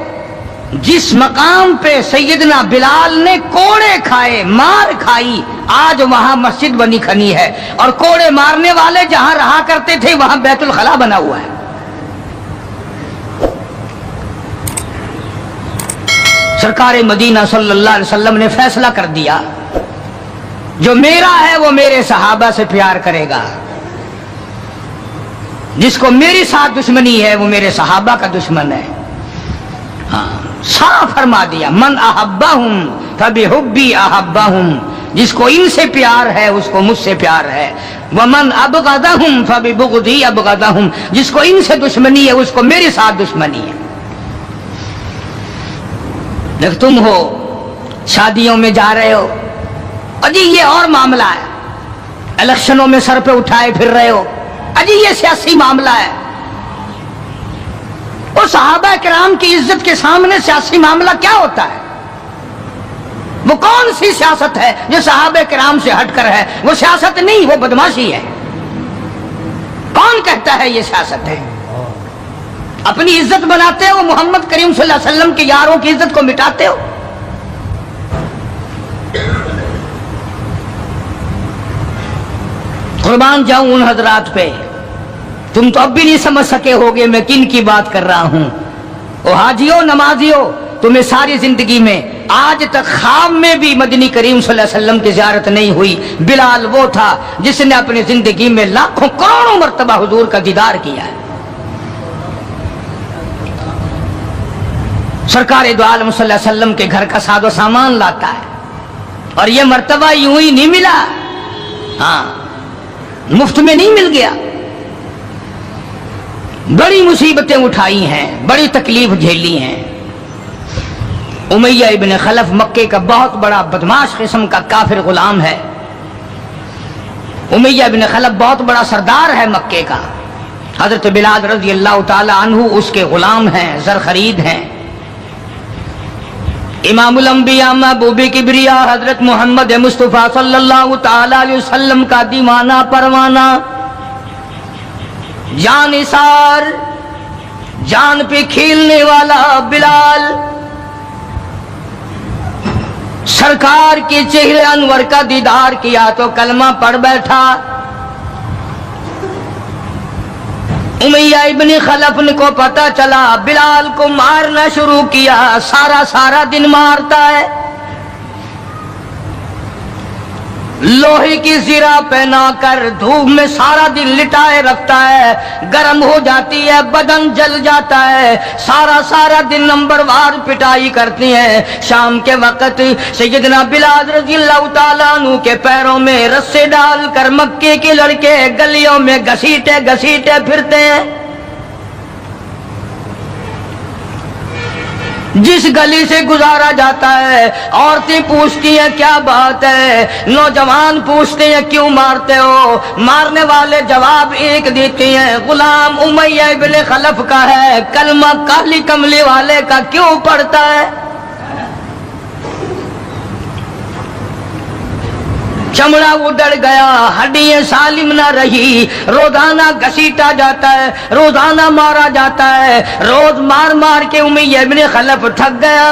جس مقام پہ سیدنا بلال نے کوڑے کھائے، مار کھائی، آج وہاں مسجد بنی کھنی ہے، اور کوڑے مارنے والے جہاں رہا کرتے تھے وہاں بیت الخلا بنا ہوا ہے۔ سرکار مدینہ صلی اللہ علیہ وسلم نے فیصلہ کر دیا، جو میرا ہے وہ میرے صحابہ سے پیار کرے گا، جس کو میری ساتھ دشمنی ہے وہ میرے صحابہ کا دشمن ہے۔ ہاں، صاف فرما دیا، من احبہم فبحبی احبہم، جس کو ان سے پیار ہے اس کو مجھ سے پیار ہے، ومن ابغضہم فببغضی ابغضہم، جس کو ان سے دشمنی ہے اس کو میرے ساتھ دشمنی ہے۔ دیکھ، تم ہو شادیوں میں جا رہے ہو، اجی یہ اور معاملہ ہے، الیکشنوں میں سر پہ اٹھائے پھر رہے ہو، اجی یہ سیاسی معاملہ ہے۔ اور صحابہ کرام کی عزت کے سامنے سیاسی معاملہ کیا ہوتا ہے؟ وہ کون سی سیاست ہے جو صحابہ کرام سے ہٹ کر ہے؟ وہ سیاست نہیں، وہ بدماشی ہے۔ کون کہتا ہے یہ سیاست ہے؟ اپنی عزت بناتے ہو، محمد کریم صلی اللہ علیہ وسلم کے یاروں کی عزت کو مٹاتے ہو۔ قربان جاؤں ان حضرات پہ، تم تو اب بھی نہیں سمجھ سکے ہوگے میں کن کی بات کر رہا ہوں۔ او حاجیو، نمازیو، تمہیں ساری زندگی میں آج تک خواب میں بھی مدنی کریم صلی اللہ علیہ وسلم کی زیارت نہیں ہوئی۔ بلال وہ تھا جس نے اپنی زندگی میں لاکھوں کروڑوں مرتبہ حضور کا دیدار کیا ہے۔ سرکار دو عالم صلی اللہ علیہ وسلم کے گھر کا ساز و سامان لاتا ہے، اور یہ مرتبہ یوں ہی نہیں ملا، ہاں مفت میں نہیں مل گیا، بڑی مصیبتیں اٹھائی ہیں، بڑی تکلیف جھیلی ہیں۔ امیہ ابن خلف مکے کا بہت بڑا بدماش قسم کا کافر غلام ہے۔ امیہ ابن خلف بہت بڑا سردار ہے مکے کا، حضرت بلال رضی اللہ تعالی عنہ اس کے غلام ہیں، زر خرید ہیں۔ امام الانبیاء محبوب کبریا حضرت محمد مصطفیٰ صلی اللہ تعالی علیہ وسلم کا دیوانہ پروانہ، جان نثار، جان پہ کھیلنے والا بلال، سرکار کے چہرے انور کا دیدار کیا تو کلمہ پڑھ بیٹھا۔ امیہ ابن خلف کو پتا چلا، بلال کو مارنا شروع کیا، سارا دن مارتا ہے، لوہے کی زرہ پہنا کر دھوپ میں سارا دن لٹائے رکھتا ہے، گرم ہو جاتی ہے، بدن جل جاتا ہے، سارا دن نمبر وار پٹائی کرتی ہیں۔ شام کے وقت سیدنا بلال رضی اللہ تعالیٰ عنہ کے پیروں میں رسے ڈال کر مکے کے لڑکے گلیوں میں گھسیٹے پھرتے ہیں۔ جس گلی سے گزارا جاتا ہے عورتیں پوچھتی ہیں کیا بات ہے، نوجوان پوچھتے ہیں کیوں مارتے ہو، مارنے والے جواب ایک دیتے ہیں، غلام امیہ ابن خلف کا ہے، کلمہ کالی کملی والے کا کیوں پڑھتا ہے؟ چمڑا اڑ گیا، ہڈیاں سالم نہ رہی، روزانہ گھسیٹا جاتا ہے، روزانہ مارا جاتا ہے، روز مار کے امیہ ابن خلف تھک گیا۔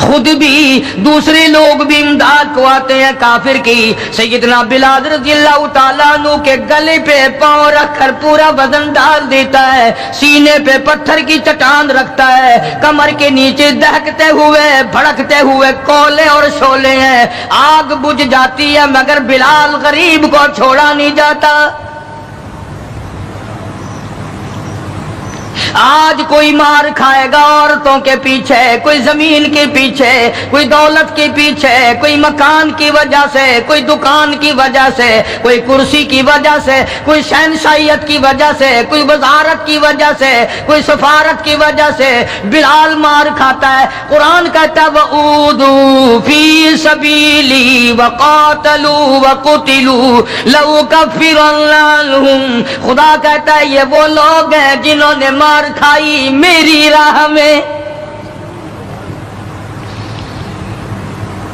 خود بھی دوسرے لوگ بھی امداد کو آتے ہیں کافر کی۔ سیدنا بلال رضی اللہ تعالیٰ عنہ کے گلے پہ پاؤں رکھ کر پورا وزن ڈال دیتا ہے، سینے پہ پتھر کی چٹان رکھتا ہے، کمر کے نیچے دہکتے ہوئے بھڑکتے ہوئے کولے اور شعلے ہیں، آگ بجھ جاتی ہے مگر بلال غریب کو چھوڑا نہیں جاتا۔ آج کوئی مار کھائے گا عورتوں کے پیچھے، کوئی زمین کے پیچھے، کوئی دولت کے پیچھے، کوئی مکان کی وجہ سے، کوئی دکان کی وجہ سے، کوئی کرسی کی وجہ سے، کوئی شہنشاہیت کی وجہ سے، کوئی وزارت کی وجہ سے، کوئی سفارت کی وجہ سے بلال مار کھاتا ہے۔ قرآن کہتا ہے وَأُوذُوا فِي سَبِيلِي وَقَاتَلُوا وَقُتِلُوا لَأُكَفِّرَنَّ عَنْهُمْ، خدا کہتا ہے یہ وہ لوگ ہیں جنہوں نے مار کھائی میری راہ میں۔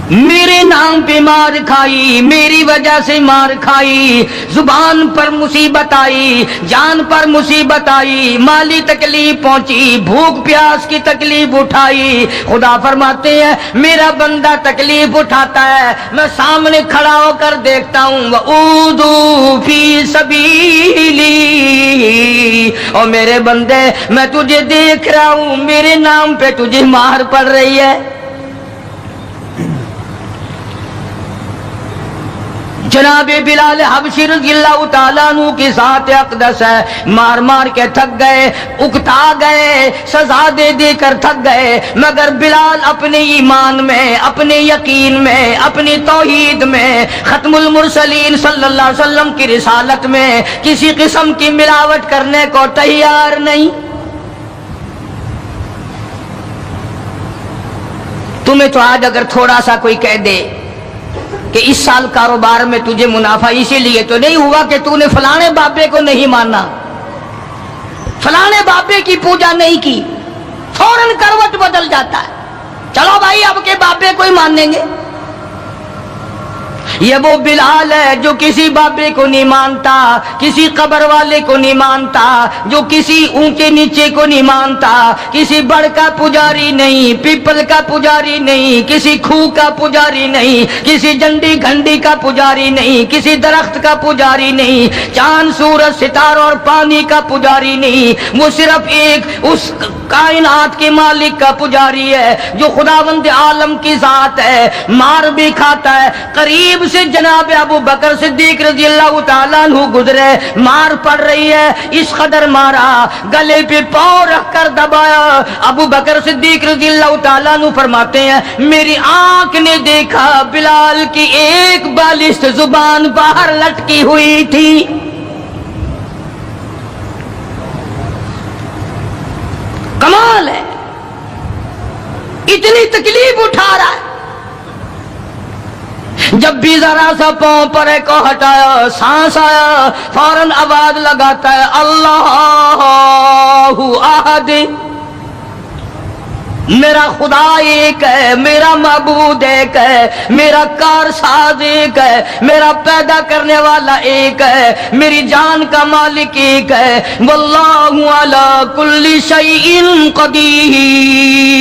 میرے نام پہ مار کھائی، میری وجہ سے مار کھائی، زبان پر مصیبت آئی، جان پر مصیبت آئی، مالی تکلیف پہنچی، بھوک پیاس کی تکلیف اٹھائی۔ خدا فرماتے ہیں میرا بندہ تکلیف اٹھاتا ہے، میں سامنے کھڑا ہو کر دیکھتا ہوں، وَأُوذُوا فِي سَبِيلِي، اور میرے بندے میں تجھے دیکھ رہا ہوں، میرے نام پہ تجھے مار پڑ رہی ہے۔ جناب بلال حبشی رضی اللہ تعالیٰ عنہ کی ذات اقدس ہے، مار مار کے تھک گئے، اکتا گئے، سزا دے دے کر تھک گئے، مگر بلال اپنے ایمان میں، اپنے یقین میں، اپنی توحید میں، ختم المرسلین صلی اللہ علیہ وسلم کی رسالت میں کسی قسم کی ملاوٹ کرنے کو تیار نہیں۔ تمہیں تو آج اگر تھوڑا سا کوئی کہہ دے کہ اس سال کاروبار میں تجھے منافع اسی لیے تو نہیں ہوا کہ تو نے فلانے بابے کو نہیں مانا، فلانے بابے کی پوجا نہیں کی، فوراً کروٹ بدل جاتا ہے، چلو بھائی اب کے بابے کو ہی مانیں گے۔ یہ وہ بلال ہے جو کسی بابے کو نہیں مانتا، کسی قبر والے کو نہیں مانتا، جو کسی اونچے نیچے کو نہیں مانتا، کسی بڑ کا پجاری نہیں، پیپل کا پجاری نہیں، کسی کھو کا پجاری نہیں، کسی جنڈی گھنڈی کا پجاری نہیں، کسی درخت کا پجاری نہیں، چاند سورج ستاروں اور پانی کا پجاری نہیں، وہ صرف ایک اس کائنات کے مالک کا پجاری ہے جو خداوند عالم کی ذات ہے، مار بھی کھاتا ہے۔ قریب سے جناب ابو بکر صدیق رضی اللہ تعالیٰ عنہ گزرے، مار پڑ رہی ہے، اس قدر مارا، گلے پہ پاؤں رکھ کر دبایا۔ ابو بکر صدیق رضی اللہ تعالیٰ عنہ فرماتے ہیں میری آنکھ نے دیکھا بلال کی ایک بالشت زبان باہر لٹکی ہوئی تھی۔ کمال ہے، اتنی تکلیف اٹھا رہا ہے، جب بھی ذرا سا پاؤں پر کو ہٹایا، سانس آیا، فوراً آواز لگاتا ہے اللہ احد، میرا خدا ایک ہے، میرا معبود ایک ہے، میرا کارساز ایک ہے، میرا پیدا کرنے والا ایک ہے، میری جان کا مالک ایک ہے، واللہ علی کل شیء قدیر،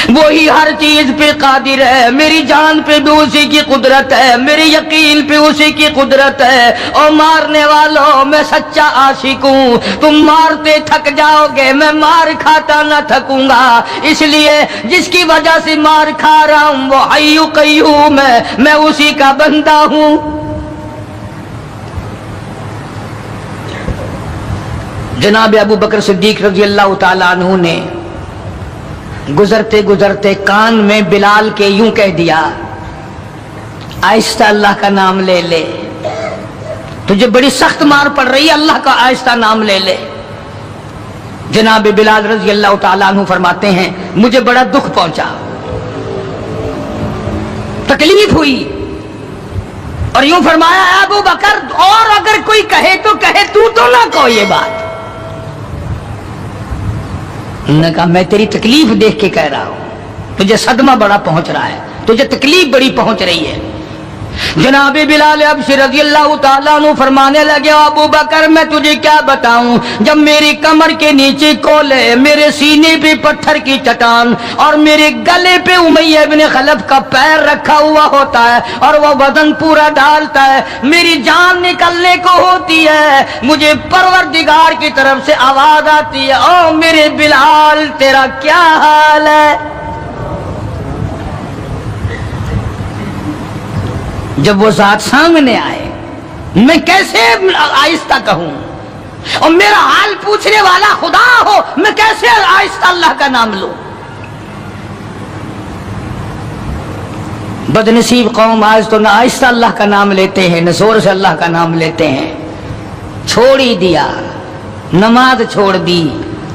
وہی ہر چیز پہ قادر ہے، میری جان پہ بھی اسی کی قدرت ہے، میرے یقین پہ اسی کی قدرت ہے۔ اور مارنے والوں میں سچا عاشق ہوں، تم مارتے تھک جاؤ گے، میں مار کھاتا نہ تھکوں گا، اس لیے جس کی وجہ سے مار کھا رہا ہوں وہ حی قیوم ہے، میں اسی کا بندہ ہوں۔ جناب ابو بکر صدیق رضی اللہ تعالیٰ عنہ نے گزرتے گزرتے کان میں بلال کے یوں کہہ دیا آہستہ اللہ کا نام لے لے، تجھے بڑی سخت مار پڑ رہی ہے، اللہ کا آہستہ نام لے لے۔ جناب بلال رضی اللہ تعالیٰ عنہ فرماتے ہیں مجھے بڑا دکھ پہنچا، تکلیف ہوئی، اور یوں فرمایا اے ابو بکر اور اگر کوئی کہے تو کہے، تو نہ کہو یہ بات۔ انہوں نے کہا میں تیری تکلیف دیکھ کے کہہ رہا ہوں، تجھے صدمہ بڑا پہنچ رہا ہے، تجھے تکلیف بڑی پہنچ رہی ہے۔ جناب بلال حبشی رضی اللہ تعالیٰ عنہ فرمانے لگے ابو بکر میں تجھے کیا بتاؤں، جب میری کمر کے نیچے کولے، میرے سینے پہ پتھر کی چٹان اور میرے گلے پہ امیہ بن خلف کا پیر رکھا ہوا ہوتا ہے اور وہ وزن پورا ڈالتا ہے، میری جان نکلنے کو ہوتی ہے، مجھے پروردگار کی طرف سے آواز آتی ہے او میرے بلال تیرا کیا حال ہے۔ جب وہ ذات سامنے آئے میں کیسے آہستہ کہوں، اور میرا حال پوچھنے والا خدا ہو میں کیسے آہستہ اللہ کا نام لوں۔ بدنصیب قوم آج تو نہ آہستہ اللہ کا نام لیتے ہیں نہ زور سے اللہ کا نام لیتے ہیں، چھوڑ ہی دیا، نماز چھوڑ دی،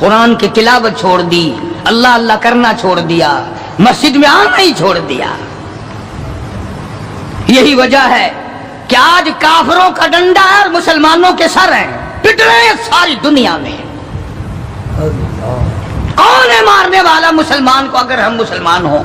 قرآن کی تلاوت چھوڑ دی، اللہ اللہ کرنا چھوڑ دیا، مسجد میں آنا ہی چھوڑ دیا۔ یہی وجہ ہے کہ آج کافروں کا ڈنڈا ہے اور مسلمانوں کے سر ہیں، پٹ رہے ہیں ساری دنیا میں۔ کون ہے مارنے والا مسلمان کو اگر ہم مسلمان ہوں؟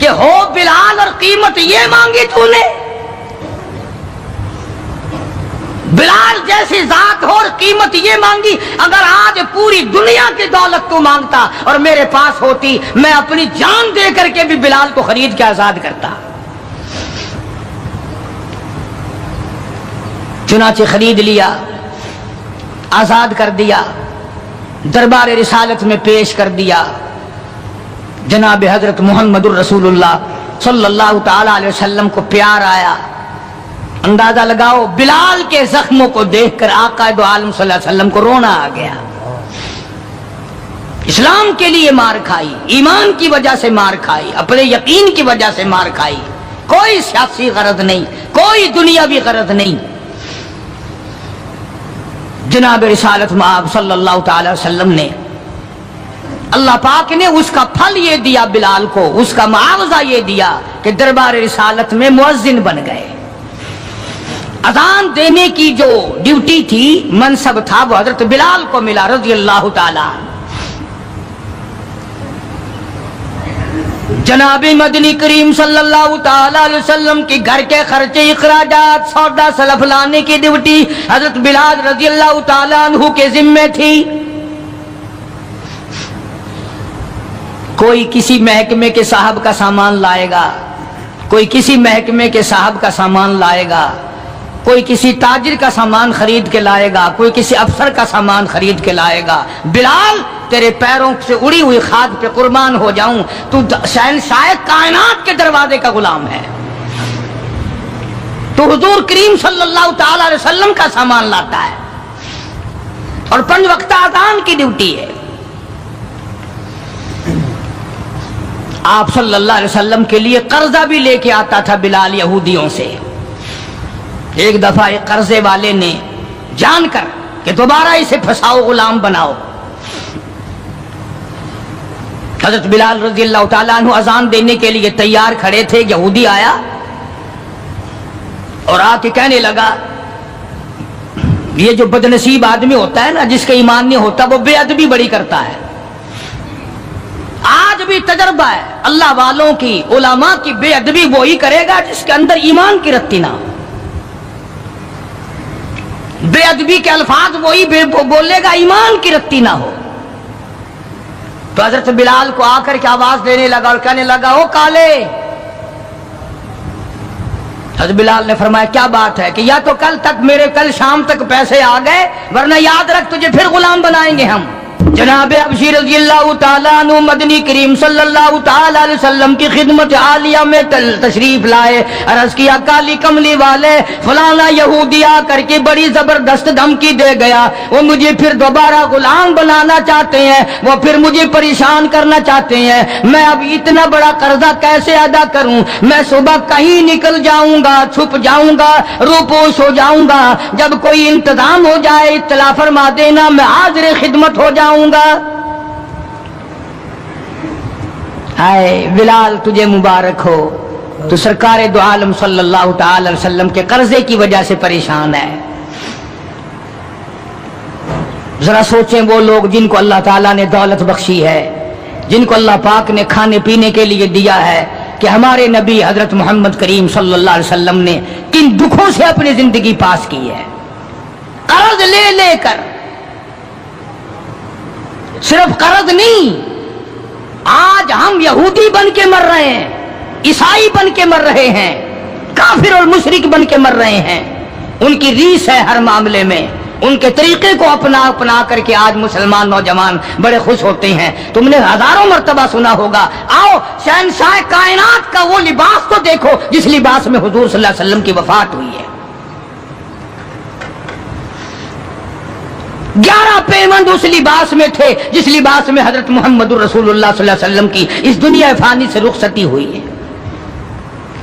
کہ ہو بلال اور قیمت یہ مانگی تو نے؟ بلال جیسی ذات ہو اور قیمت یہ مانگی؟ اگر آج پوری دنیا کی دولت تو مانگتا اور میرے پاس ہوتی، میں اپنی جان دے کر کے بھی بلال کو خرید کے آزاد کرتا۔ چنانچہ خرید لیا، آزاد کر دیا، دربار رسالت میں پیش کر دیا۔ جناب حضرت محمد الرسول اللہ صلی اللہ تعالی علیہ وسلم کو پیار آیا۔ اندازہ لگاؤ، بلال کے زخموں کو دیکھ کر آقا دو عالم صلی اللہ علیہ وسلم کو رونا آ گیا۔ اسلام کے لیے مار کھائی، ایمان کی وجہ سے مار کھائی، اپنے یقین کی وجہ سے مار کھائی، کوئی سیاسی غرض نہیں، کوئی دنیاوی غرض نہیں۔ جناب رسالت مآب صلی اللہ تعالی وسلم نے، اللہ پاک نے اس کا پھل یہ دیا بلال کو، اس کا معاوضہ یہ دیا کہ دربار رسالت میں مؤذن بن گئے۔ اذان دینے کی جو ڈیوٹی تھی، منصب تھا، وہ حضرت بلال کو ملا رضی اللہ تعالی۔ جناب مدنی کریم صلی اللہ تعالی علیہ وسلم کی گھر کے خرچے، اخراجات، سودا سلف لانے کی ڈیوٹی حضرت بلال رضی اللہ تعالی عنہ کے ذمے تھی۔ کوئی کسی محکمے کے صاحب کا سامان لائے گا، کوئی کسی محکمے کے صاحب کا سامان لائے گا، کوئی کسی تاجر کا سامان خرید کے لائے گا، کوئی کسی افسر کا سامان خرید کے لائے گا۔ بلال، تیرے پیروں سے اڑی ہوئی خاک پہ قربان ہو جاؤں، تو شہنشاہ کائنات کے دروازے کا غلام ہے، تو حضور کریم صلی اللہ تعالی علیہ وسلم کا سامان لاتا ہے، اور 5 وقت اذان کی ڈیوٹی ہے۔ آپ صلی اللہ علیہ وسلم کے لیے قرضہ بھی لے کے آتا تھا بلال یہودیوں سے۔ ایک دفعہ ایک قرضے والے نے جان کر کہ دوبارہ اسے پھنساؤ، غلام بناؤ، حضرت بلال رضی اللہ تعالیٰ عنہ اذان دینے کے لیے تیار کھڑے تھے، یہودی آیا اور آ کے کہنے لگا، یہ جو بدنصیب آدمی ہوتا ہے نا، جس کا ایمان نہیں ہوتا، وہ بے ادبی بڑی کرتا ہے۔ آج بھی تجربہ ہے اللہ والوں کی، علماء کی، بے ادبی وہی کرے گا جس کے اندر ایمان کی رتی نہ ہو۔ بے ادبی کے الفاظ وہی بولے گا ایمان کی رتی نہ ہو۔ تو حضرت بلال کو آ کر کے آواز دینے لگا اور کہنے لگا، او کالے۔ حضرت بلال نے فرمایا، کیا بات ہے؟ کہ یا تو کل شام تک پیسے آ گئے، ورنہ یاد رکھ تجھے پھر غلام بنائیں گے ہم۔ جناب ابشیر رضی اللہ تعالیٰ عنہ مدنی کریم صلی اللہ تعالیٰ علیہ وسلم کی خدمت عالیہ میں تشریف لائے، عرض کیا، کالی کملی والے فلانا یہودی آ کر کے بڑی زبردست دھمکی دے گیا، وہ مجھے پھر دوبارہ غلام بنانا چاہتے ہیں، وہ پھر مجھے پریشان کرنا چاہتے ہیں، میں اب اتنا بڑا قرضہ کیسے ادا کروں؟ میں صبح کہیں نکل جاؤں گا، چھپ جاؤں گا، روپوش ہو جاؤں گا، جب کوئی انتظام ہو جائے اطلاع فرما دینا، میں حاضر خدمت ہو جاؤں گا۔ ہائے بلال، تجھے مبارک ہو، تو سرکار دو عالم صلی اللہ تعالی علیہ وسلم کے قرضے کی وجہ سے پریشان ہے۔ ذرا سوچیں، وہ لوگ جن کو اللہ تعالیٰ نے دولت بخشی ہے، جن کو اللہ پاک نے کھانے پینے کے لیے دیا ہے، کہ ہمارے نبی حضرت محمد کریم صلی اللہ علیہ وسلم نے کن دکھوں سے اپنی زندگی پاس کی ہے، قرض لے لے کر۔ صرف قرض نہیں، آج ہم یہودی بن کے مر رہے ہیں، عیسائی بن کے مر رہے ہیں، کافر اور مشرک بن کے مر رہے ہیں۔ ان کی ریس ہے ہر معاملے میں، ان کے طریقے کو اپنا کر کے آج مسلمان نوجوان بڑے خوش ہوتے ہیں۔ تم نے ہزاروں مرتبہ سنا ہوگا، آؤ شہنشاہ کائنات کا وہ لباس تو دیکھو جس لباس میں حضور صلی اللہ علیہ وسلم کی وفات ہوئی ہے۔ 11 پیوند اس لباس میں تھے جس لباس میں حضرت محمد الرسول اللہ صلی اللہ علیہ وسلم کی اس دنیا فانی سے رخصتی ہوئی ہے۔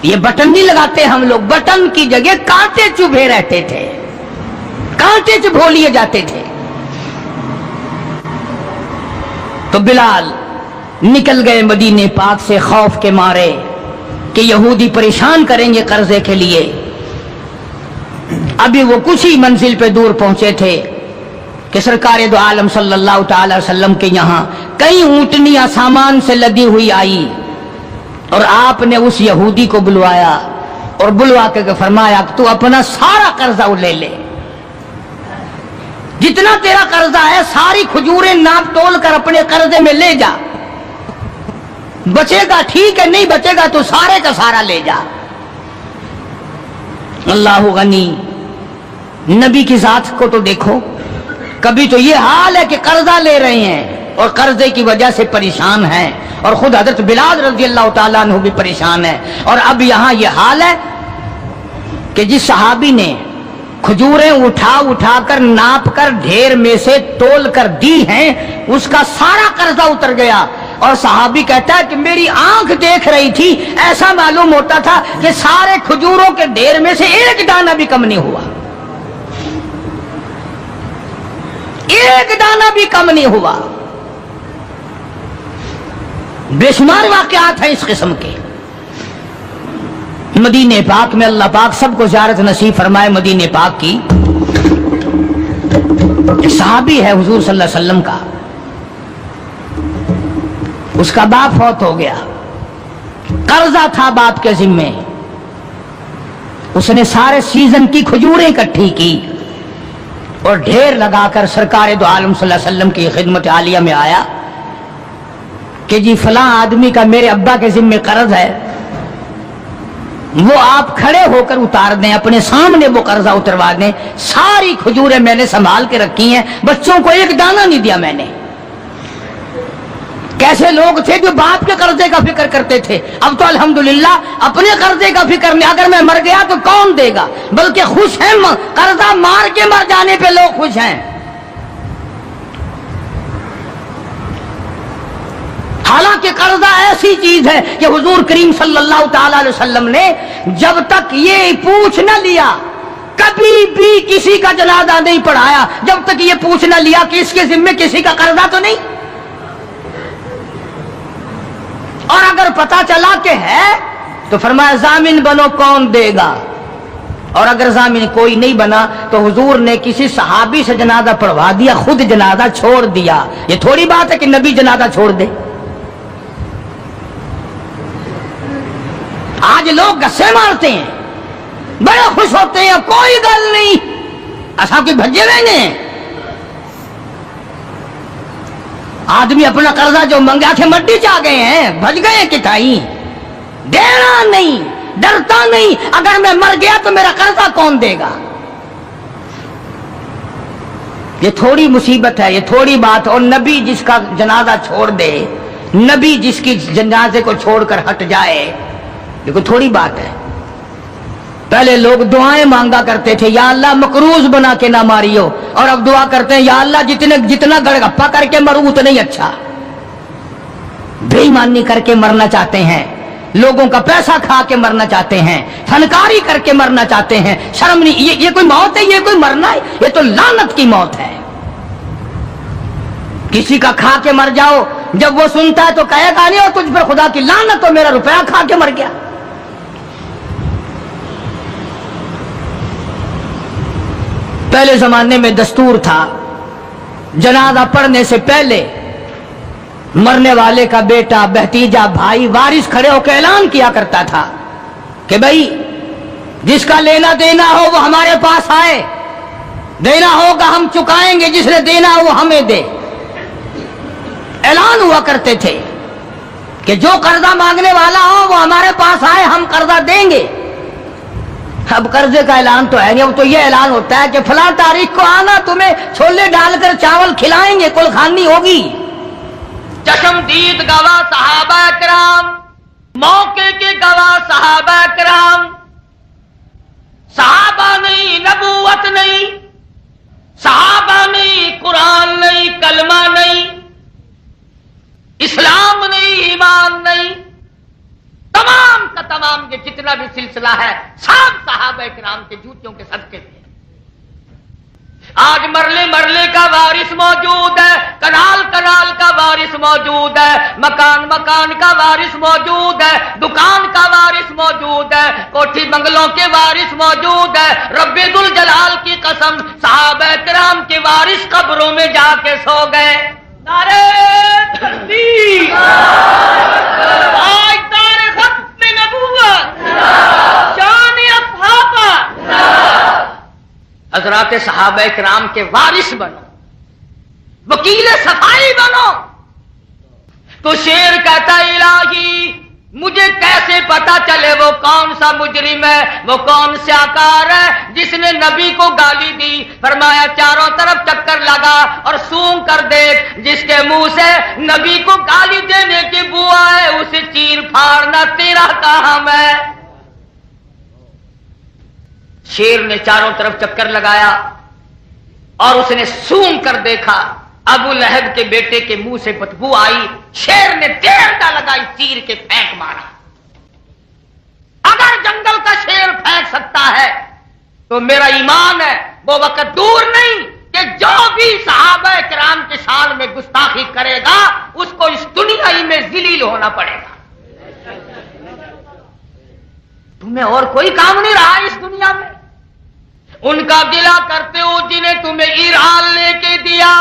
یہ بٹن نہیں لگاتے ہم لوگ، بٹن کی جگہ کانٹے چبھے رہتے تھے، کانٹے چبھو لیے جاتے تھے۔ تو بلال نکل گئے مدینے پاک سے خوف کے مارے کہ یہودی پریشان کریں گے قرضے کے لیے۔ ابھی وہ کچھ ہی منزل پہ دور پہنچے تھے کہ سرکار دو عالم صلی اللہ تعالی وسلم کے یہاں کئی اونٹنیاں سامان سے لدی ہوئی آئی۔ اور آپ نے اس یہودی کو بلوایا اور بلوا کے فرمایا کہ تو اپنا سارا قرضہ لے لے، جتنا تیرا قرضہ ہے ساری کھجوریں ناپ تول کر اپنے قرضے میں لے جا، بچے گا ٹھیک ہے، نہیں بچے گا تو سارے کا سارا لے جا۔ اللہ غنی، نبی کی ذات کو تو دیکھو، کبھی تو یہ حال ہے کہ قرضہ لے رہے ہیں اور قرضے کی وجہ سے پریشان ہیں، اور خود حضرت بلال رضی اللہ تعالیٰ عنہ بھی پریشان ہے، اور اب یہاں یہ حال ہے کہ جس صحابی نے کھجوریں اٹھا کر ناپ کر ڈھیر میں سے تول کر دی ہیں، اس کا سارا قرضہ اتر گیا، اور صحابی کہتا ہے کہ میری آنکھ دیکھ رہی تھی، ایسا معلوم ہوتا تھا کہ سارے کھجوروں کے ڈھیر میں سے ایک دانہ بھی کم نہیں ہوا، ایک دانہ بھی کم نہیں ہوا۔ بے شمار واقعات ہیں اس قسم کے۔ مدینہ پاک میں اللہ پاک سب کو زیارت نصیب فرمائے۔ مدینہ پاک کی ایک صحابی ہے حضور صلی اللہ علیہ وسلم کا، اس کا باپ فوت ہو گیا، قرضہ تھا باپ کے ذمے، اس نے سارے سیزن کی کھجوریں اکٹھی کی اور ڈھیر لگا کر سرکار دو عالم صلی اللہ علیہ وسلم کی خدمت عالیہ میں آیا کہ جی فلاں آدمی کا میرے ابا کے ذمے قرض ہے، وہ آپ کھڑے ہو کر اتار دیں، اپنے سامنے وہ قرضہ اتروا دیں، ساری کھجوریں میں نے سنبھال کے رکھی ہیں، بچوں کو ایک دانہ نہیں دیا میں نے۔ کیسے لوگ تھے جو باپ کے قرضے کا فکر کرتے تھے، اب تو الحمدللہ اپنے قرضے کا فکر نہیں، اگر میں مر گیا تو کون دے گا، بلکہ خوش ہیں، قرضہ مار کے مر جانے پہ لوگ خوش ہیں۔ حالانکہ قرضہ ایسی چیز ہے کہ حضور کریم صلی اللہ تعالی علیہ وسلم نے جب تک یہ پوچھ نہ لیا، کبھی بھی کسی کا جنازہ نہیں پڑھایا جب تک یہ پوچھ نہ لیا کہ اس کے ذمے کسی کا قرضہ تو نہیں، اور اگر پتا چلا کہ ہے تو فرمایا ضامن بنو، کون دے گا، اور اگر ضامن کوئی نہیں بنا تو حضور نے کسی صحابی سے جنازہ پڑھوا دیا، خود جنازہ چھوڑ دیا۔ یہ تھوڑی بات ہے کہ نبی جنازہ چھوڑ دے۔ آج لوگ گسے مارتے ہیں، بڑے خوش ہوتے ہیں، کوئی گل نہیں، ایسا کوئی بھجے ہوئے ہیں۔ آدمی اپنا قرضہ جو منگا کے مٹی چاہ گئے ہیں، بھج گئے کہ کہیں دینا نہیں، ڈرتا نہیں، اگر میں مر گیا تو میرا قرضہ کون دے گا۔ یہ تھوڑی مصیبت ہے، یہ تھوڑی بات، اور نبی جس کا جنازہ چھوڑ دے، نبی جس کی جنازے کو چھوڑ کر ہٹ جائے، یہ کوئی تھوڑی بات ہے۔ پہلے لوگ دعائیں مانگا کرتے تھے، یا اللہ مقروض بنا کے نہ ماریو، اور اب دعا کرتے ہیں یا اللہ جتنا گڑگپا کر کے مروں اتنا ہی اچھا۔ بے ایمانی کر کے مرنا چاہتے ہیں، لوگوں کا پیسہ کھا کے مرنا چاہتے ہیں، فنکاری کر کے مرنا چاہتے ہیں، شرم نہیں، یہ کوئی موت ہے، یہ کوئی مرنا ہے، یہ تو لعنت کی موت ہے۔ کسی کا کھا کے مر جاؤ، جب وہ سنتا ہے تو کہے گا نہیں اور تجھ پر خدا کی لعنت ہو، میرا روپیہ کھا کے مر گیا۔ پہلے زمانے میں دستور تھا، جنازہ پڑھنے سے پہلے مرنے والے کا بیٹا، بھتیجا، بھائی، وارث کھڑے ہو کے اعلان کیا کرتا تھا کہ بھائی جس کا لینا دینا ہو وہ ہمارے پاس آئے، دینا ہوگا ہم چکائیں گے، جس نے دینا ہو وہ ہمیں دے۔ اعلان ہوا کرتے تھے کہ جو قرضہ مانگنے والا ہو وہ ہمارے پاس آئے، ہم قرضہ دیں گے۔ اب قرضے کا اعلان تو ہے نہیں، اب تو یہ اعلان ہوتا ہے کہ فلاں تاریخ کو آنا، تمہیں چھولے ڈال کر چاول کھلائیں گے، کل خانی ہوگی۔ چشمدید گواہ صحابہ کرام، موقع کے گواہ صحابہ کرام، صحابہ نہیں، نبوت نہیں، صحابہ نہیں، قرآن نہیں، کلمہ نہیں، اسلام نہیں، ایمان نہیں، تمام کا تمام یہ جتنا بھی سلسلہ ہے سب صحابہ کرام کے جوتیوں کے صدقے تھے۔ آج مرلے مرلے کا وارث موجود ہے، کنال کنال کا وارث موجود ہے، مکان مکان کا وارث موجود ہے، دکان کا وارث موجود ہے، کوٹھی بنگلوں کے وارث موجود ہے۔ رب ذوالجلال کی قسم، صحابہ کرام کے وارث قبروں میں جا کے سو گئے۔ نعرہ تکبیر! آج تاریخ حضرات صحابہ کرام کے وارث بنو، وکیل صفائی بنو. تو شیر کہتا الہی مجھے کیسے پتا چلے وہ کون سا مجرم ہے، وہ کون سا کار ہے جس نے نبی کو گالی دی. فرمایا چاروں طرف چکر لگا اور سونگ کر دیکھ، جس کے منہ سے نبی کو گالی دینے کی بو آئے اسے چیر پھاڑنا تیرا کام ہے. شیر نے چاروں طرف چکر لگایا اور اس نے سونگ کر دیکھا، ابو لہب کے بیٹے کے منہ سے بدبو آئی. شیر نے دیر نہ لگائی، چیر کے پھینک مارا. اگر جنگل کا شیر پھینک سکتا ہے تو میرا ایمان ہے وہ وقت دور نہیں کہ جو بھی صحابہ کرام کے شان میں گستاخی کرے گا اس کو اس دنیا ہی میں ذلیل ہونا پڑے گا. تمہیں اور کوئی کام نہیں رہا اس دنیا میں. ان کا گلہ کرتے ہو جنہیں تمہیں ایران لے کے دیا،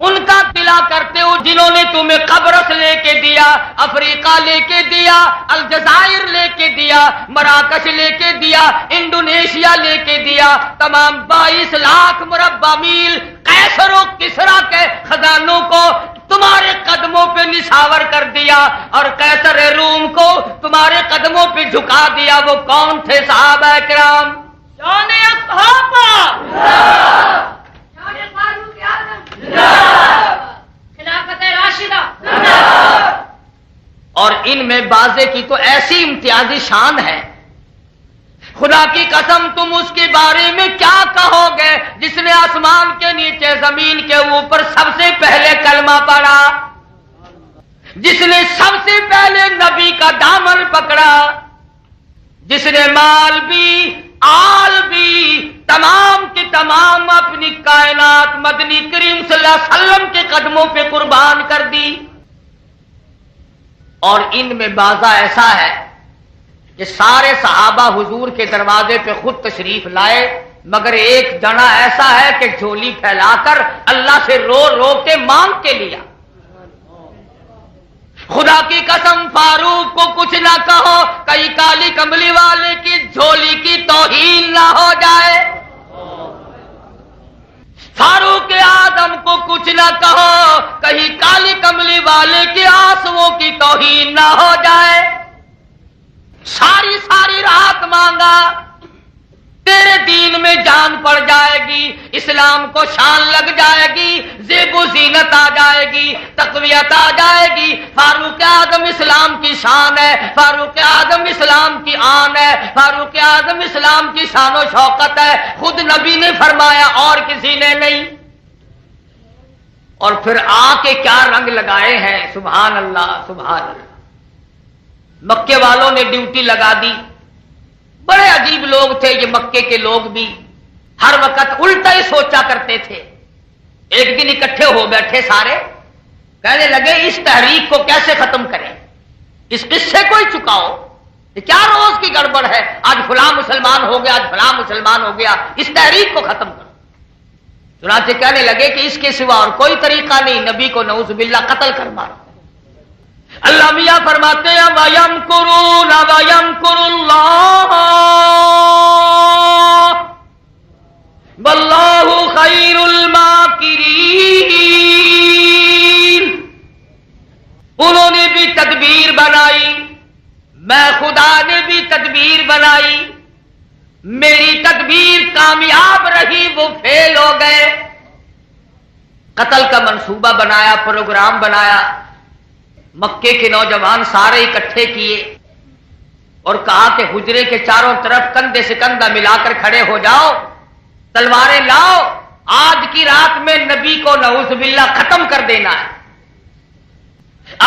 ان کا گلہ کرتے ہو جنہوں نے تمہیں قبرص لے کے دیا، افریقہ لے کے دیا، الجزائر لے کے دیا، مراکش لے کے دیا، انڈونیشیا لے کے دیا. تمام 22 لاکھ مربع میل قیصر و کسریٰ کے خزانوں کو تمہارے قدموں پہ نشاور کر دیا اور قیصر روم کو تمہارے قدموں پہ جھکا دیا. وہ کون تھے صحابہ کرام؟ شان اصحابہ، شان فاروق اعظم، خلافت راشدہ. اور ان میں بازے کی تو ایسی امتیازی شان ہے، خدا کی قسم تم اس کے بارے میں کیا کہو گے جس نے آسمان کے نیچے زمین کے اوپر سب سے پہلے کلمہ پڑھا، جس نے سب سے پہلے نبی کا دامن پکڑا، جس نے مال بھی آل بھی تمام کی تمام اپنی کائنات مدنی کریم صلی اللہ علیہ وسلم کے قدموں پہ قربان کر دی. اور ان میں بازا ایسا ہے کہ سارے صحابہ حضور کے دروازے پہ خود تشریف لائے، مگر ایک جنا ایسا ہے کہ جھولی پھیلا کر اللہ سے رو رو کے مانگ کے لیا. خدا کی قسم فاروق کو کچھ نہ کہو کہیں کالی کملی والے کی جھولی کی توہین نہ ہو جائے. فاروق اعظم کو کچھ نہ کہو کہیں کالی کملی والے کے آنسوؤں کی توہین نہ ہو جائے. ساری رات مانگا، تیرے دین میں جان پڑ جائے گی، اسلام کو شان لگ جائے گی، زیب و زینت آ جائے گی، تقویت آ جائے گی. فاروق اعظم اسلام کی شان ہے، فاروق اعظم اسلام کی آن ہے، فاروق اعظم اسلام کی شان و شوکت ہے. خود نبی نے فرمایا اور کسی نے نہیں. اور پھر آ کے کیا رنگ لگائے ہیں، سبحان اللہ سبحان اللہ. مکے والوں نے ڈیوٹی لگا دی. بڑے عجیب لوگ تھے یہ مکے کے لوگ بھی، ہر وقت الٹا ہی سوچا کرتے تھے. ایک دن اکٹھے ہو بیٹھے سارے، کہنے لگے اس تحریک کو کیسے ختم کریں، اس قصے کو ہی چکاؤ. یہ کیا روز کی گڑبڑ ہے، آج فلاں مسلمان ہو گیا، آج فلاں مسلمان ہو گیا، اس تحریک کو ختم کرو. چنانچہ کہنے لگے کہ اس کے سوا اور کوئی طریقہ نہیں، نبی کو نعوذ باللہ قتل کر مارو. اللہ میاں فرماتے ہیں وَيَمْكُرُونَ وَيَمْكُرُ اللَّهُ وَاللَّهُ خَيْرُ الْمَاكِرِينَ. انہوں نے بھی تدبیر بنائی، میں خدا نے بھی تدبیر بنائی، میری تدبیر کامیاب رہی، وہ فیل ہو گئے. قتل کا منصوبہ بنایا، پروگرام بنایا. مکے کے نوجوان سارے اکٹھے کیے اور کہا کہ حجرے کے چاروں طرف کندھے سے کندھا ملا کر کھڑے ہو جاؤ، تلواریں لاؤ، آج کی رات میں نبی کو نعوذ باللہ ختم کر دینا ہے.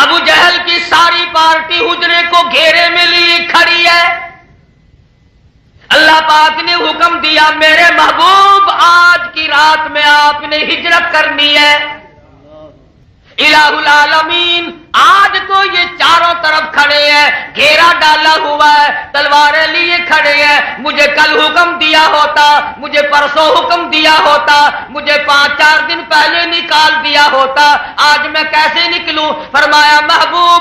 ابو جہل کی ساری پارٹی حجرے کو گھیرے میں لیے کھڑی ہے. اللہ پاک نے حکم دیا میرے محبوب آج کی رات میں آپ نے ہجرت کرنی ہے. الہ العالمین آج تو یہ چاروں طرف کھڑے ہیں، گھیرا ڈالا ہوا ہے، تلواریں لیے کھڑے ہیں. مجھے کل حکم دیا ہوتا، مجھے پرسوں حکم دیا ہوتا، مجھے 5-4 دن پہلے نکال دیا ہوتا، آج میں کیسے نکلوں؟ فرمایا محبوب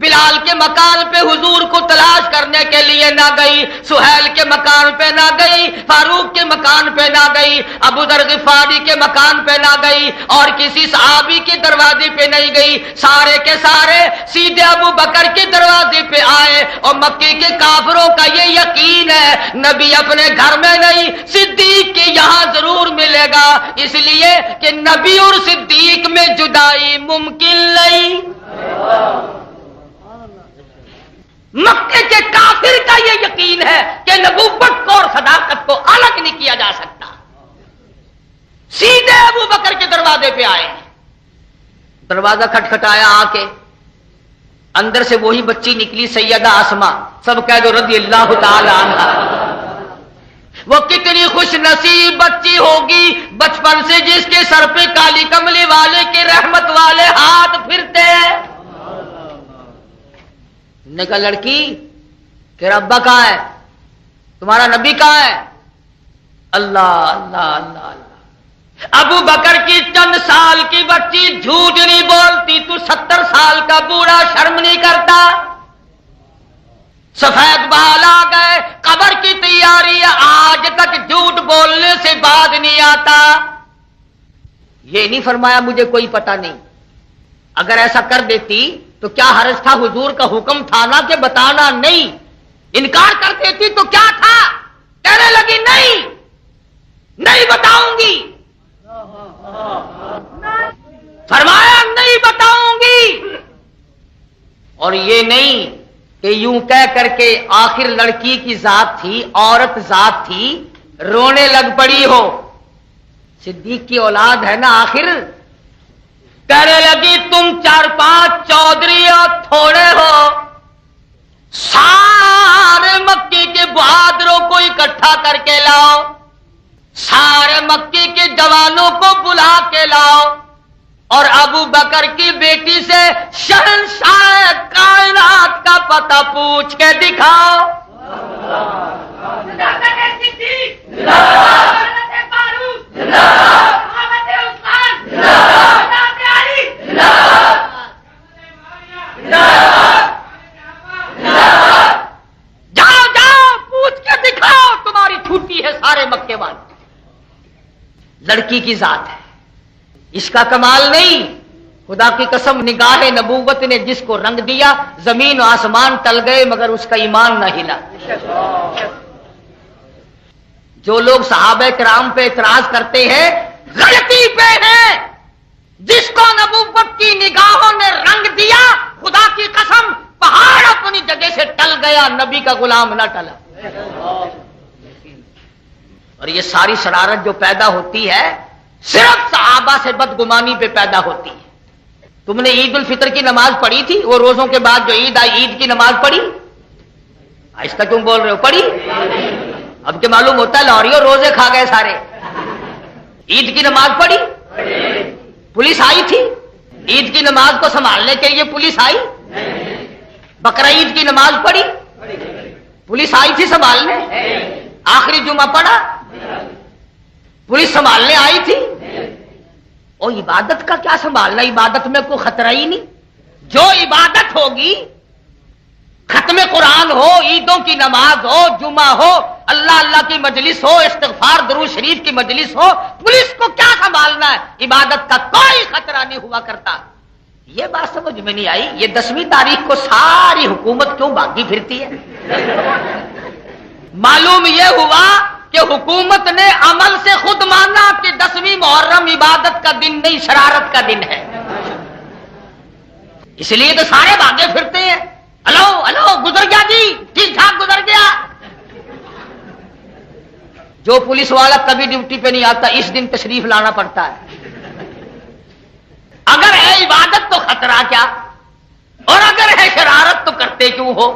بلال کے مکان پہ حضور کو تلاش کرنے کے لیے نہ گئی، سہیل کے مکان پہ نہ گئی، فاروق کے مکان پہ نہ گئی، ابو ذر غفاری کے مکان پہ نہ گئی، اور کسی صحابی کے دروازے پہ نہیں گئی، سارے کے سارے سیدھے ابو بکر کے دروازے پہ آئے۔ اور مکے کے کافروں کا یہ یقین ہے نبی اپنے گھر میں نہیں، صدیق کے یہاں ضرور ملے گا، اس لیے کہ نبی اور صدیق میں جدائی ممکن نہیں۔ مکے کے کافر کا یہ یقین ہے کہ نبوت کو اور صداقت کو الگ نہیں کیا جا سکتا۔ سیدھے ابو بکر کے دروازے پہ آئے، دروازہ کھٹکھٹایا، آ کے اندر سے وہی بچی نکلی، سیدہ آسماء، سب کہہ دو رضی اللہ تعالی عنہا۔ وہ کتنی خوش نصیب بچی ہوگی بچپن سے جس کے سر پہ کالی کملی والے کے رحمت والے ہاتھ پھرتے ہیں۔ نے کہا لڑکی تیرا ابا کہاں ہے، تمہارا نبی کہاں ہے؟ اللہ اللہ اللہ اللہ۔ ابو بکر کی چند سال کی بچی جھوٹ نہیں بولتی، تو 70 سال کا بوڑھا شرم نہیں کرتا؟ سفید بال آ گئے، قبر کی تیاری ہے، آج تک جھوٹ بولنے سے بعد نہیں آتا۔ یہ نہیں فرمایا مجھے کوئی پتہ نہیں، اگر ایسا کر دیتی تو کیا حرج تھا؟ حضور کا حکم تھا نا کہ بتانا نہیں، انکار کر دیتی تو کیا تھا؟ کہنے لگی نہیں نہیں بتاؤں گی، فرمایا نہیں بتاؤں گی۔ اور یہ نہیں کہ یوں کہہ کر کے آخر لڑکی کی ذات تھی، عورت ذات تھی، رونے لگ پڑی ہو، صدیق کی اولاد ہے نا آخر، کہنے لگی تم 4-5 چودھری اور تھوڑے ہو، سارے مکی کے بہادروں کو اکٹھا کر کے لاؤ، سارے مکی کے جوانوں کو بلا کے لاؤ، اور ابو بکر کی بیٹی سے شہنشاہ کائنات کا پتہ پوچھ کے دکھاؤ۔ جاؤ جاؤ پوچھ کے دکھاؤ، تمہاری چھٹی ہے سارے مکے والے۔ لڑکی کی ذات ہے، اس کا کمال نہیں، خدا کی قسم نگاہ نبوت نے جس کو رنگ دیا، زمین و آسمان ٹل گئے مگر اس کا ایمان نہ ہلا۔ جو لوگ صحابہ کرام پہ اعتراض کرتے ہیں غلطی پہ ہیں، جس کو نبوت کی نگاہوں نے رنگ دیا، خدا کی قسم پہاڑ اپنی جگہ سے ٹل گیا، نبی کا غلام نہ ٹلا۔ اور یہ ساری شرارت جو پیدا ہوتی ہے صرف صحابہ سے بدگمانی پہ پیدا ہوتی ہے۔ تم نے عید الفطر کی نماز پڑھی تھی؟ وہ روزوں کے بعد جو عید آئی، عید کی نماز پڑھی؟ آہستہ کیوں بول رہے ہو؟ پڑھی؟ اب کہ معلوم ہوتا ہے لاہوریوں روزے کھا گئے سارے۔ عید کی نماز پڑھی؟ پولیس آئی تھی عید کی نماز کو سنبھالنے کے لیے؟ پولیس آئی؟ بقرہ عید کی نماز پڑھی؟ پولیس آئی تھی سنبھالنے؟ آخری جمعہ پڑھا؟ پولیس سنبھالنے آئی تھی؟ اور عبادت کا کیا سنبھالنا؟ عبادت میں کوئی خطرہ ہی نہیں۔ جو عبادت ہوگی، ختم قرآن ہو، عیدوں کی نماز ہو، جمعہ ہو، اللہ اللہ کی مجلس ہو، استغفار درود شریف کی مجلس ہو، پولیس کو کیا سنبھالنا ہے؟ عبادت کا کوئی خطرہ نہیں ہوا کرتا۔ یہ بات سمجھ میں نہیں آئی، یہ 10ویں تاریخ کو ساری حکومت کیوں بھاگی پھرتی ہے؟ معلوم یہ ہوا کہ حکومت نے عمل سے خود مانا کہ 10ویں محرم عبادت کا دن نہیں، شرارت کا دن ہے، اس لیے تو سارے بھاگے پھرتے ہیں۔ ہلو ہلو گزر گیا جی، ٹھیک ٹھاک گزر گیا۔ جو پولیس والا کبھی ڈیوٹی پہ نہیں آتا، اس دن تشریف لانا پڑتا ہے۔ اگر ہے عبادت تو خطرہ کیا، اور اگر ہے شرارت تو کرتے کیوں ہو؟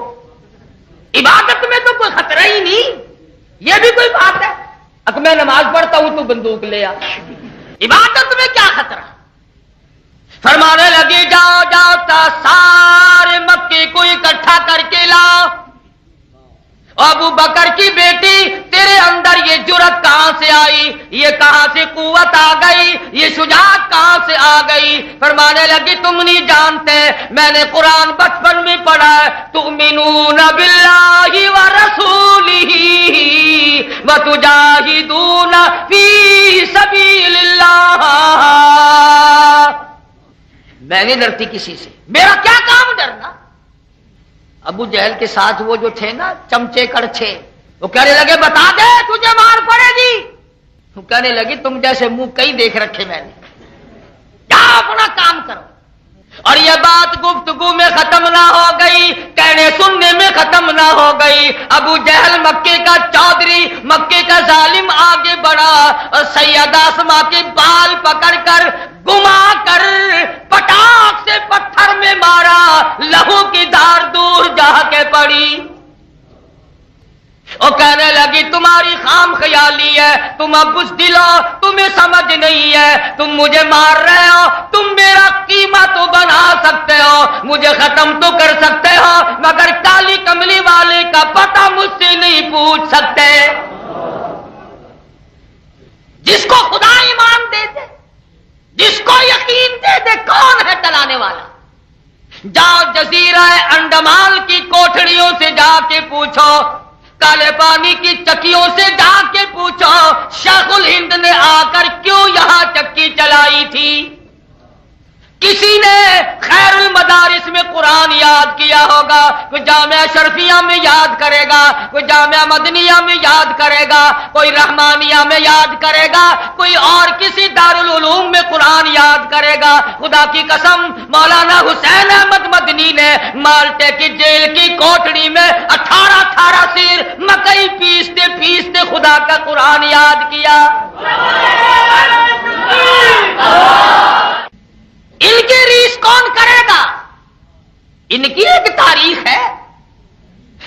عبادت میں تو کوئی خطرہ ہی نہیں، یہ بھی کوئی بات ہے؟ اگر میں نماز پڑھتا ہوں تو بندوق لے آ، عبادت میں کیا خطرہ؟ فرمانے لگے جاؤ جاؤ تا سارے مکے کو اکٹھا کر کے لاؤ، ابو بکر کی بیٹی تیرے اندر یہ جرأت جرأت کہاں سے آئی, یہ کہاں سے قوت آ گئی, یہ شجاعت کہاں سے آ گئی. فرمانے لگی تم نہیں جانتے, میں نے قرآن بچپن میں پڑھا ہے, تؤمنون باللہ ورسولہ وتجاہدون فی سبیل اللہ. میں نہیں ڈرتی کسی سے, میرا کیا کام ڈرنا. ابو جہل کے ساتھ وہ جو تھے نا چمچے کڑچھے, وہ کہنے لگے بتا دے تجھے مار پڑے گی. وہ کہنے لگی تم جیسے منہ کئی دیکھ رکھے میں نے, کیا اپنا کام کرو. اور یہ بات گفتگو میں ختم نہ ہو گئی, کہنے سننے میں ختم نہ ہو گئی. ابو جہل مکے کا چودھری, مکے کا ظالم آگے بڑھا اور سیدہ اسما کے بال پکڑ کر گما کر پٹاخ سے پتھر میں مارا, لہو کی دھار دور جا کے پڑی. وہ کہنے لگی تمہاری خام خیالی ہے, تم اب بزدل ہو, تمہیں سمجھ نہیں ہے, تم مجھے مار رہے ہو, تم میرا قیمہ تو بنا سکتے ہو, مجھے ختم تو کر سکتے ہو, مگر کالی کملی والے کا پتہ مجھ سے نہیں پوچھ سکتے. جس کو خدا ایمان دے دے, جس کو یقین دے دے, کون ہے ٹلانے والا. جاؤ جزیرہ انڈمان کی کوٹھڑیوں سے جا کے پوچھو, کالے پانی کی چکیوں سے جا کے پوچھو, شیخ الہند نے آ کر کیوں یہاں چکی چلائی تھی. کسی نے خیر المدارس میں قرآن یاد کیا ہوگا, کوئی جامعہ اشرفیہ میں یاد کرے گا, کوئی جامعہ مدنیہ میں یاد کرے گا, کوئی رحمانیہ میں یاد کرے گا, کوئی اور کسی دارالعلوم میں قرآن یاد کرے گا. خدا کی قسم مولانا حسین احمد مدنی نے مالٹے کی جیل کی کوٹڑی میں 18 سیر مکئی پیستے پیستے خدا کا قرآن یاد کیا. ان کی ریس کون کرے گا؟ ان کی ایک تاریخ ہے.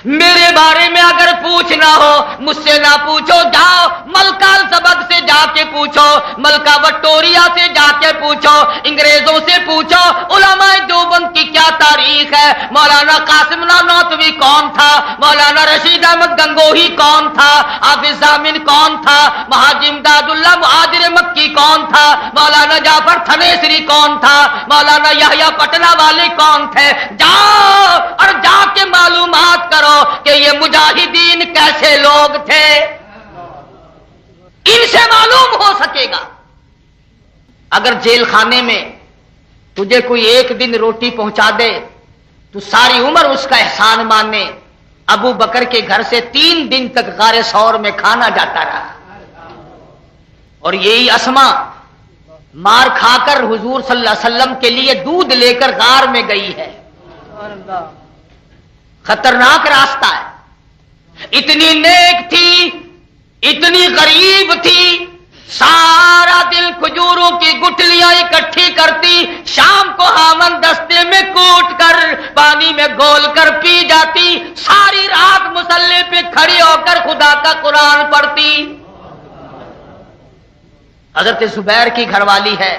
میرے بارے میں اگر پوچھنا ہو مجھ سے نہ پوچھو, جاؤ ملکہ الزبد سے جا کے پوچھو, ملکہ وٹوریا سے جا کے پوچھو, انگریزوں سے پوچھو علماء دیوبند کی کیا تاریخ ہے. مولانا قاسم نانوتوی کون تھا, مولانا رشید احمد گنگوہی کون تھا, حافظ ضامن کون تھا, مہاجی امداد اللہ مہاجر مکی کون تھا, مولانا جعفر تھنیسری کون تھا, مولانا یحییٰ پٹنہ والے کون تھے. جاؤ اور جا کے معلومات کرو کہ یہ مجاہدین کیسے لوگ تھے. ان سے معلوم ہو سکے گا. اگر جیل خانے میں تجھے کوئی ایک دن روٹی پہنچا دے تو ساری عمر اس کا احسان ماننے. ابو بکر کے گھر سے 3 دن تک غار ثور میں کھانا جاتا رہا, اور یہی اسما مار کھا کر حضور صلی اللہ علیہ وسلم کے لیے دودھ لے کر غار میں گئی ہے. خطرناک راستہ ہے. اتنی نیک تھی, اتنی غریب تھی, سارا دن کھجوروں کی گٹلیاں اکٹھی کرتی, شام کو ہامن دستے میں کوٹ کر پانی میں گھول کر پی جاتی, ساری رات مصلے پہ کھڑی ہو کر خدا کا قرآن پڑھتی. حضرت زبیر کی گھر والی ہے,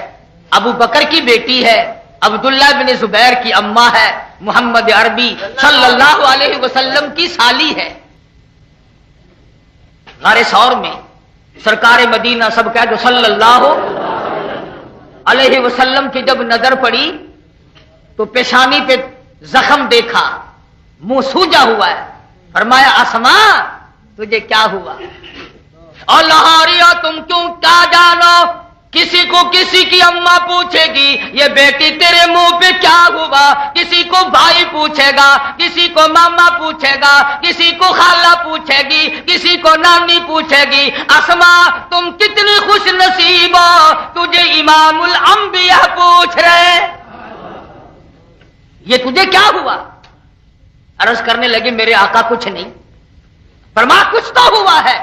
ابو بکر کی بیٹی ہے, عبداللہ بن زبیر کی اماں ہے, محمد عربی صلی اللہ علیہ وسلم کی سالی ہے. غار ثور میں سرکار مدینہ سب کہہ دو صلی اللہ علیہ وسلم کی جب نظر پڑی تو پیشانی پہ زخم دیکھا, منہ سوجا ہوا ہے. فرمایا اسما تجھے کیا ہوا؟ اور لاہوریا تم کیوں کیا جانو, کسی کو کسی کی اماں پوچھے گی یہ بیٹی تیرے منہ پہ کیا ہوا, کسی کو بھائی پوچھے گا, کسی کو ماما پوچھے گا, کسی کو خالہ پوچھے گی, کسی کو نانی پوچھے گی. اسما تم کتنی خوش نصیب ہو, تجھے امام الانبیاء پوچھ رہے. یہ تجھے کیا ہوا؟ عرض کرنے لگے میرے آقا کچھ نہیں. فرمایا کچھ تو ہوا ہے.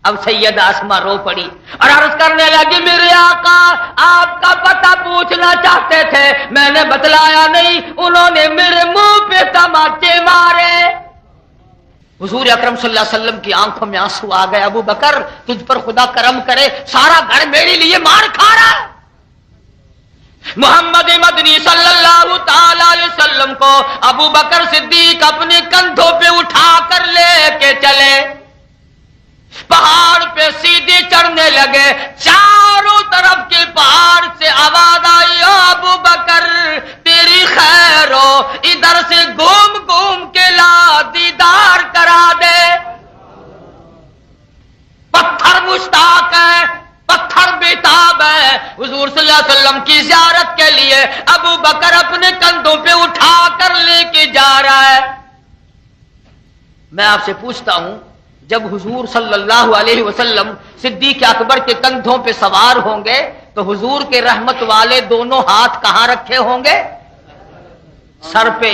اب سیدہ اسما رو پڑی اور عرض کرنے لگی میرے آقا آپ کا پتہ پوچھنا چاہتے تھے, میں نے بتلایا نہیں, انہوں نے میرے منہ پہ تماچے مارے. حضور اکرم صلی اللہ علیہ وسلم کی آنکھوں میں آنسو آ گئے. ابو بکر تجھ پر خدا کرم کرے, سارا گھر میرے لیے مار کھا رہا ہے. محمد مدنی صلی اللہ تعالی علیہ وسلم کو ابو بکر صدیق اپنے کندھوں پہ اٹھا کر لے کے چلے, پہاڑ پہ بکر اپنے کندھوں پہ اٹھا کر لے کے جا رہا ہے. میں آپ سے پوچھتا ہوں جب حضور صلی اللہ علیہ وسلم صدیق اکبر کے کندھوں پہ سوار ہوں گے تو حضور کے رحمت والے دونوں ہاتھ کہاں رکھے ہوں گے؟ سر پہ.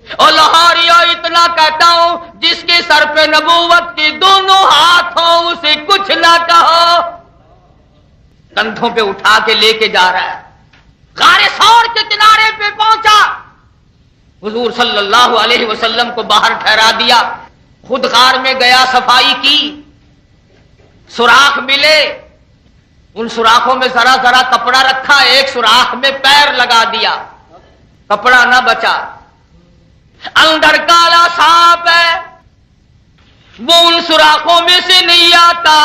اور لاہوریو اتنا کہتا ہوں جس کے سر پہ نبوت کے دونوں ہاتھ ہوں اسے کچھ نہ کہو. کندھوں پہ اٹھا کے لے کے جا رہا ہے. غار ثور کے کنارے پہ پہنچا. حضور صلی اللہ علیہ وسلم کو باہر ٹھہرا دیا. خود غار میں گیا, صفائی کی, سوراخ ملے, ان سوراخوں میں ذرا ذرا کپڑا رکھا, ایک سوراخ میں پیر لگا دیا, کپڑا نہ بچا. اندر کالا سانپ ہے, وہ ان سوراخوں میں سے نہیں آتا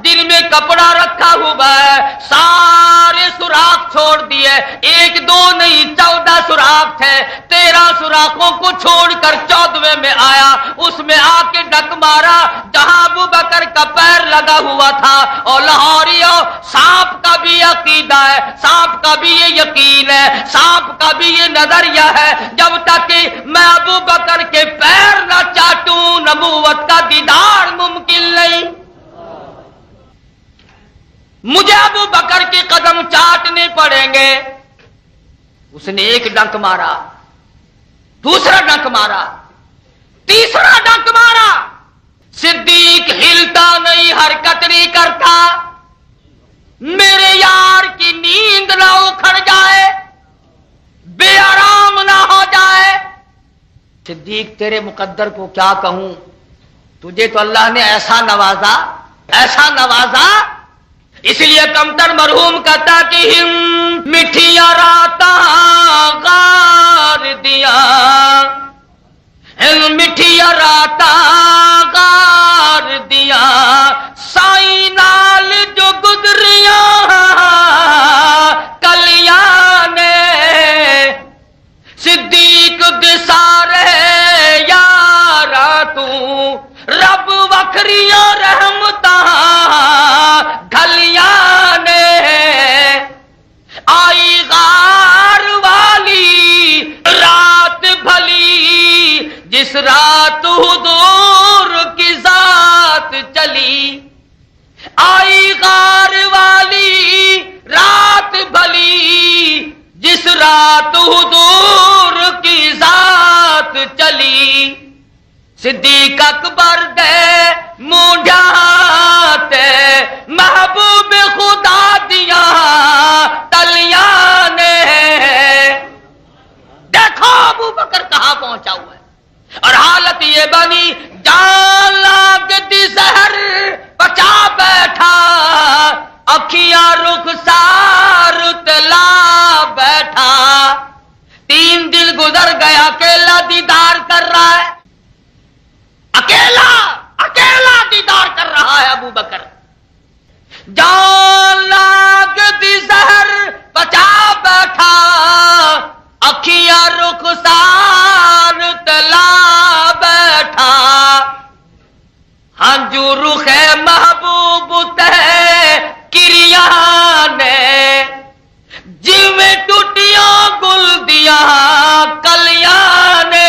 جن میں کپڑا رکھا ہوا ہے. سارے سوراخ چھوڑ دیے, ایک دو نہیں 14 سوراخ تھے. 13 سوراخوں کو چھوڑ کر 14ویں میں آیا, اس میں آ کے ڈک مارا جہاں ابو بکر کا پیر لگا ہوا تھا. اور لاہوریو سانپ کا بھی عقیدہ ہے, سانپ کا بھی یہ یقین ہے, سانپ کا بھی یہ نظریہ ہے جب تک کہ میں ابو بکر کے پیر نہ چاٹوں نبوت کا دیدار ممکن نہیں. مجھے ابو بکر کے قدم چاٹنے پڑیں گے. اس نے ایک ڈنک مارا, دوسرا ڈنک مارا, تیسرا ڈنک مارا. صدیق ہلتا نہیں, حرکت نہیں کرتا. میرے یار کی نیند نہ اکھڑ جائے, بے آرام نہ ہو جائے. صدیق تیرے مقدر کو کیا کہوں, تجھے تو اللہ نے ایسا نوازا, ایسا نوازا. اس لیے کمتر مرحوم کہتا کہ مٹھیاں راتا غار دیا, مٹھیاں راتا غار دیا, سائی نال جو گزریاں کلیاں نے. صدیق دسارے یارا تو رب وکھریاں رحمتاں گھلیاں نے. آئی غار والی رات بھلی جس رات حضور کی ذات چلی. آئی غار والی رات بھلی جس رات حضور کی ذات چلی. صدیق اکبر دے مونڈھاتے محبوب خدا دیا تلیاں نے. دیکھو ابو بکر کہاں پہنچا ہوا ہے, اور حالت یہ بنی جان لاگتی زہر بچا بیٹھا, اکھیاں رخسار تلا بیٹھا. 3 دن گزر گیا, اکیلا دیدار کر رہا ہے, اکیلا اکیلا دیدار کر رہا ہے ابو بکر. جان لاگتی زہر بچا بیٹھا, اکھیاں رخسار تلا بیٹھا. ہاں جو رخ محبوب تے کریا نے, جویں ٹوٹیاں گل دیا کلیاں نے.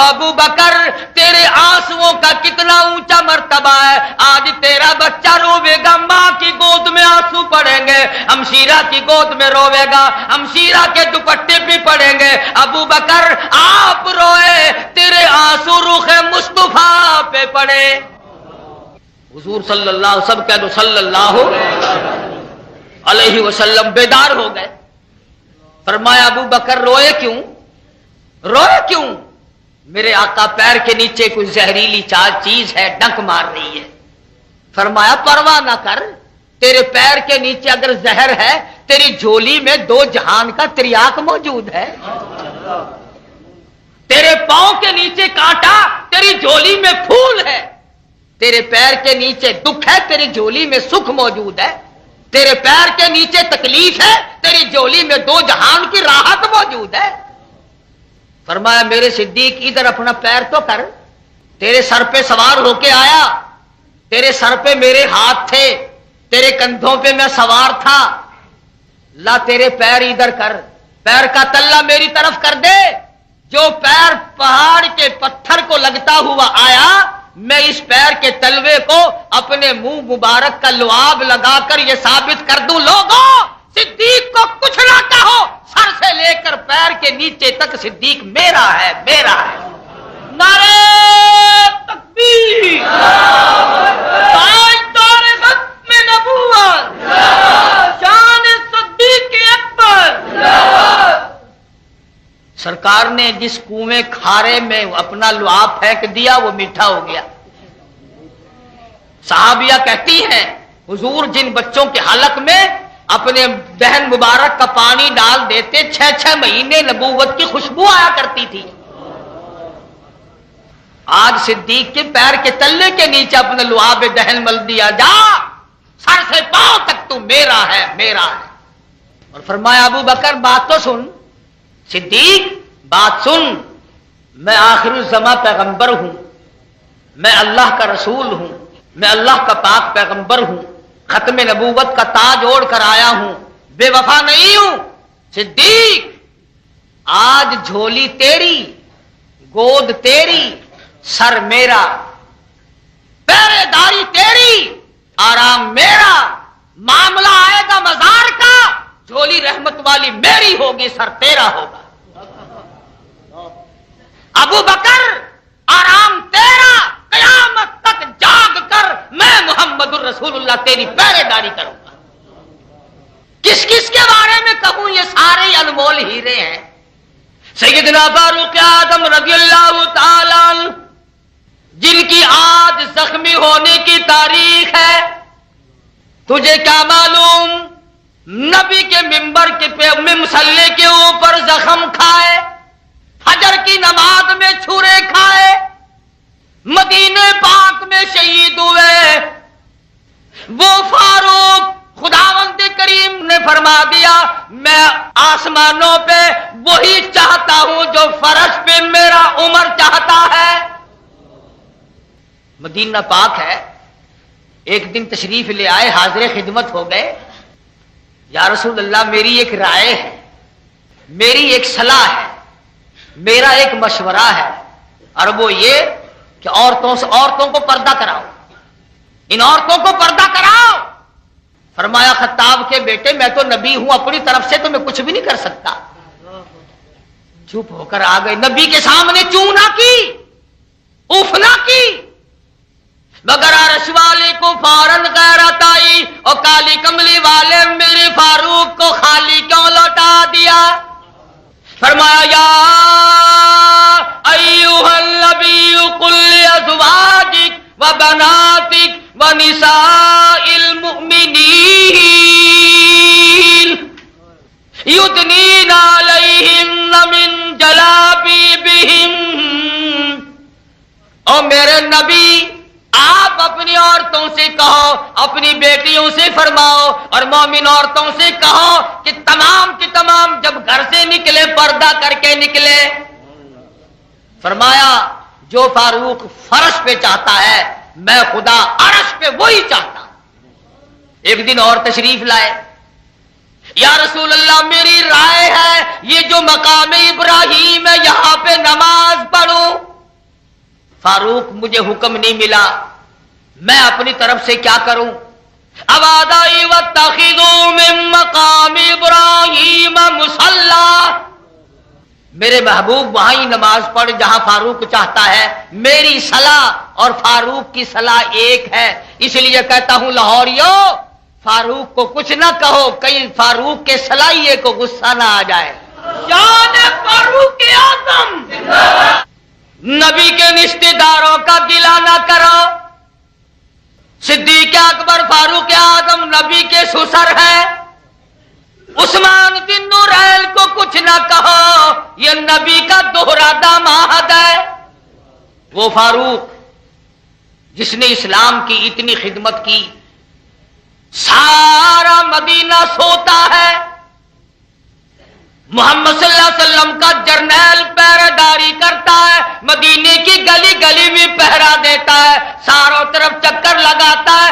ابو بکر تیرے آنسوؤں کا کتنا اونچا مرتبہ ہے. آج تیرا بچہ روے گا, ماں کی گود میں آنسو پڑیں گے, ہمشیرہ کی گود میں روے گا, ہمشیرہ کے دوپٹے بھی پڑیں گے. ابو بکر آپ روئے, تیرے آنسو رخ مصطفیٰ پہ پڑے. حضور صلی اللہ علیہ وسلم کہہ دو صلی اللہ علیہ وسلم بیدار ہو گئے. فرمایا ابو بکر روئے کیوں, روئے کیوں؟ میرے آقا پیر کے نیچے کوئی زہریلی چیز ہے, ڈنک مار رہی ہے. فرمایا پرواہ نہ کر, تیرے پیر کے نیچے اگر زہر ہے, تیری جھولی میں 2 جہان کا تریاک موجود ہے. تیرے پاؤں کے نیچے کانٹا, تیری جھولی میں پھول ہے. تیرے پیر کے نیچے دکھ ہے, تیری جھولی میں سکھ موجود ہے. تیرے پیر کے نیچے تکلیف ہے, تیری جھولی میں 2 جہان کی راحت موجود ہے. فرمایا میرے صدیق ادھر اپنا پیر تو کر, تیرے سر پہ سوار ہو کے آیا, تیرے سر پہ میرے ہاتھ تھے, تیرے کندھوں پہ میں سوار تھا. لا تیرے پیر ادھر کر، پیر کا تلہ میری طرف کر دے، جو پیر پہاڑ کے پتھر کو لگتا ہوا آیا میں اس پیر کے تلوے کو اپنے منہ مبارک کا لعاب لگا کر یہ ثابت کر دوں لوگوں صدیق کو کچھ نہ کہو، سر سے لے کر پیر کے نیچے تک صدیق میرا ہے، میرا ہے۔ نعرہ تکبیر، تاجدار ختم نبوت، شان صدیق اکبر۔ سرکار نے جس کنویں کھارے میں اپنا لعاب پھینک دیا وہ میٹھا ہو گیا۔ صحابیہ کہتی ہیں حضور جن بچوں کے حلق میں اپنے دہن مبارک کا پانی ڈال دیتے 6 مہینے نبوت کی خوشبو آیا کرتی تھی، آج صدیق کے پیر کے تلے کے نیچے اپنے لعاب دہن مل دیا، جا سر سے پاؤں تک تو میرا ہے، میرا ہے۔ اور فرمایا ابو بکر بات تو سن، صدیق بات سن، میں آخر الزماں پیغمبر ہوں، میں اللہ کا رسول ہوں، میں اللہ کا پاک پیغمبر ہوں، ختم نبوت کا تاج اوڑھ کر آیا ہوں، بے وفا نہیں ہوں۔ صدیق آج جھولی تیری، گود تیری، سر میرا، پہرے داری تیری، آرام میرا، معاملہ آئے گا مزار کا، جھولی رحمت والی میری ہوگی، سر تیرا ہوگا۔ ابو بکر آرام تیرا، قیامت تک جاگ کر میں محمد الرسول اللہ تیری پہرے داری کروں گا۔ کس کس کے بارے میں کہوں، یہ سارے انمول ہیرے ہیں۔ سیدنا فاروق اعظم رضی اللہ تعالی عنہ جن کی آج زخمی ہونے کی تاریخ ہے، تجھے کیا معلوم نبی کے ممبر کے مصلی کے اوپر زخم کھائے، فجر کی نماز میں چھرے کھائے، مدینے پاک میں شہید ہوئے، وہ فاروق خداوند کریم نے فرما دیا میں آسمانوں پہ وہی چاہتا ہوں جو فرش پہ میرا عمر چاہتا ہے۔ مدینہ پاک ہے، ایک دن تشریف لے آئے، حاضر خدمت ہو گئے، یا رسول اللہ میری ایک رائے ہے، میری ایک صلاح ہے، میرا ایک مشورہ ہے، اور وہ یہ کہ عورتوں کو پردہ کراؤ، ان عورتوں کو پردہ کراؤ۔ فرمایا خطاب کے بیٹے میں تو نبی ہوں، اپنی طرف سے تو میں کچھ بھی نہیں کر سکتا۔ چپ ہو کر آ گئے، نبی کے سامنے چوں نہ کی، اف نہ کی، مگر عرش والے کو فوراً غیرت آئی، اور کالی کملی والے میرے فاروق کو خالی کیوں لوٹا دیا؟ فرمایا یا ایھا النبی قل لازواجک وبناتک ونساء المؤمنین یدنین علیہن من جلابیبہن۔ او میرے نبی آپ اپنی عورتوں سے کہو، اپنی بیٹیوں سے فرماؤ، اور مومن عورتوں سے کہو کہ تمام کی تمام جب گھر سے نکلے پردہ کر کے نکلے۔ فرمایا جو فاروق فرش پہ چاہتا ہے میں خدا عرش پہ وہی چاہتا ہوں۔ ایک دن اور تشریف لائے، یا رسول اللہ میری رائے ہے یہ جو مقام ابراہیم ہے یہاں پہ نماز پڑھوں۔ فاروق مجھے حکم نہیں ملا، میں اپنی طرف سے کیا کروں؟ اوادائی واتخذوا من مقام ابراہیم مصلی، میرے محبوب وہاں ہی نماز پڑھ جہاں فاروق چاہتا ہے۔ میری صلاح اور فاروق کی صلاح ایک ہے، اس لیے کہتا ہوں لاہوریو فاروق کو کچھ نہ کہو، کہیں فاروق کے صلاحیے کو غصہ نہ آ جائے۔ شان فاروق اعظم، نبی کے رشتے داروں کا گلہ نہ کرو۔ صدیق اکبر فاروق اعظم نبی کے سسر ہے، عثمان بن نورین کو کچھ نہ کہو، یہ نبی کا دوہرا داماد ہے۔ وہ فاروق جس نے اسلام کی اتنی خدمت کی، سارا مدینہ سوتا ہے، محمد صلی اللہ علیہ وسلم کا جرنیل پہرے داری کرتا ہے، مدینے کی گلی گلی میں پہرا دیتا ہے، چاروں طرف چکر لگاتا ہے،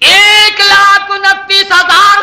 1,29,000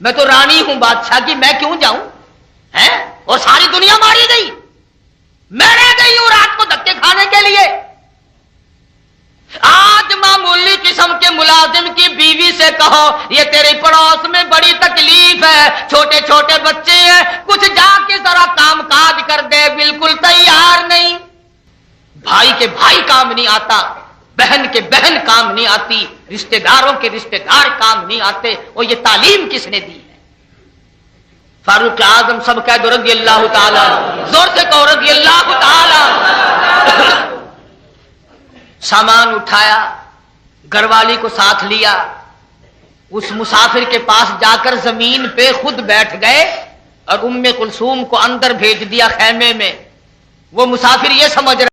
میں تو رانی ہوں بادشاہ کی، میں کیوں جاؤں ہے؟ اور ساری دنیا ماری گئی، میں رہ گئی ہوں رات کو دھکے کھانے کے لیے۔ آج معمولی قسم کے ملازم کی بیوی سے کہو یہ تیرے پڑوس میں بڑی تکلیف ہے، چھوٹے چھوٹے بچے ہیں، کچھ جا کے ذرا کام کاج کر دے، بالکل تیار نہیں۔ بھائی کے بھائی کام نہیں آتا، بہن کے بہن کام نہیں آتی، رشتہ داروں کے رشتہ دار کام نہیں آتے، اور یہ تعلیم کس نے دی ہے؟ فاروق اعظم سب کہہ دو رضی اللہ تعالی، زور سے کہو رضی اللہ تعالی۔ سامان اٹھایا، گھر والی کو ساتھ لیا، اس مسافر کے پاس جا کر زمین پہ خود بیٹھ گئے اور ام کلثوم کو اندر بھیج دیا خیمے میں۔ وہ مسافر یہ سمجھ رہا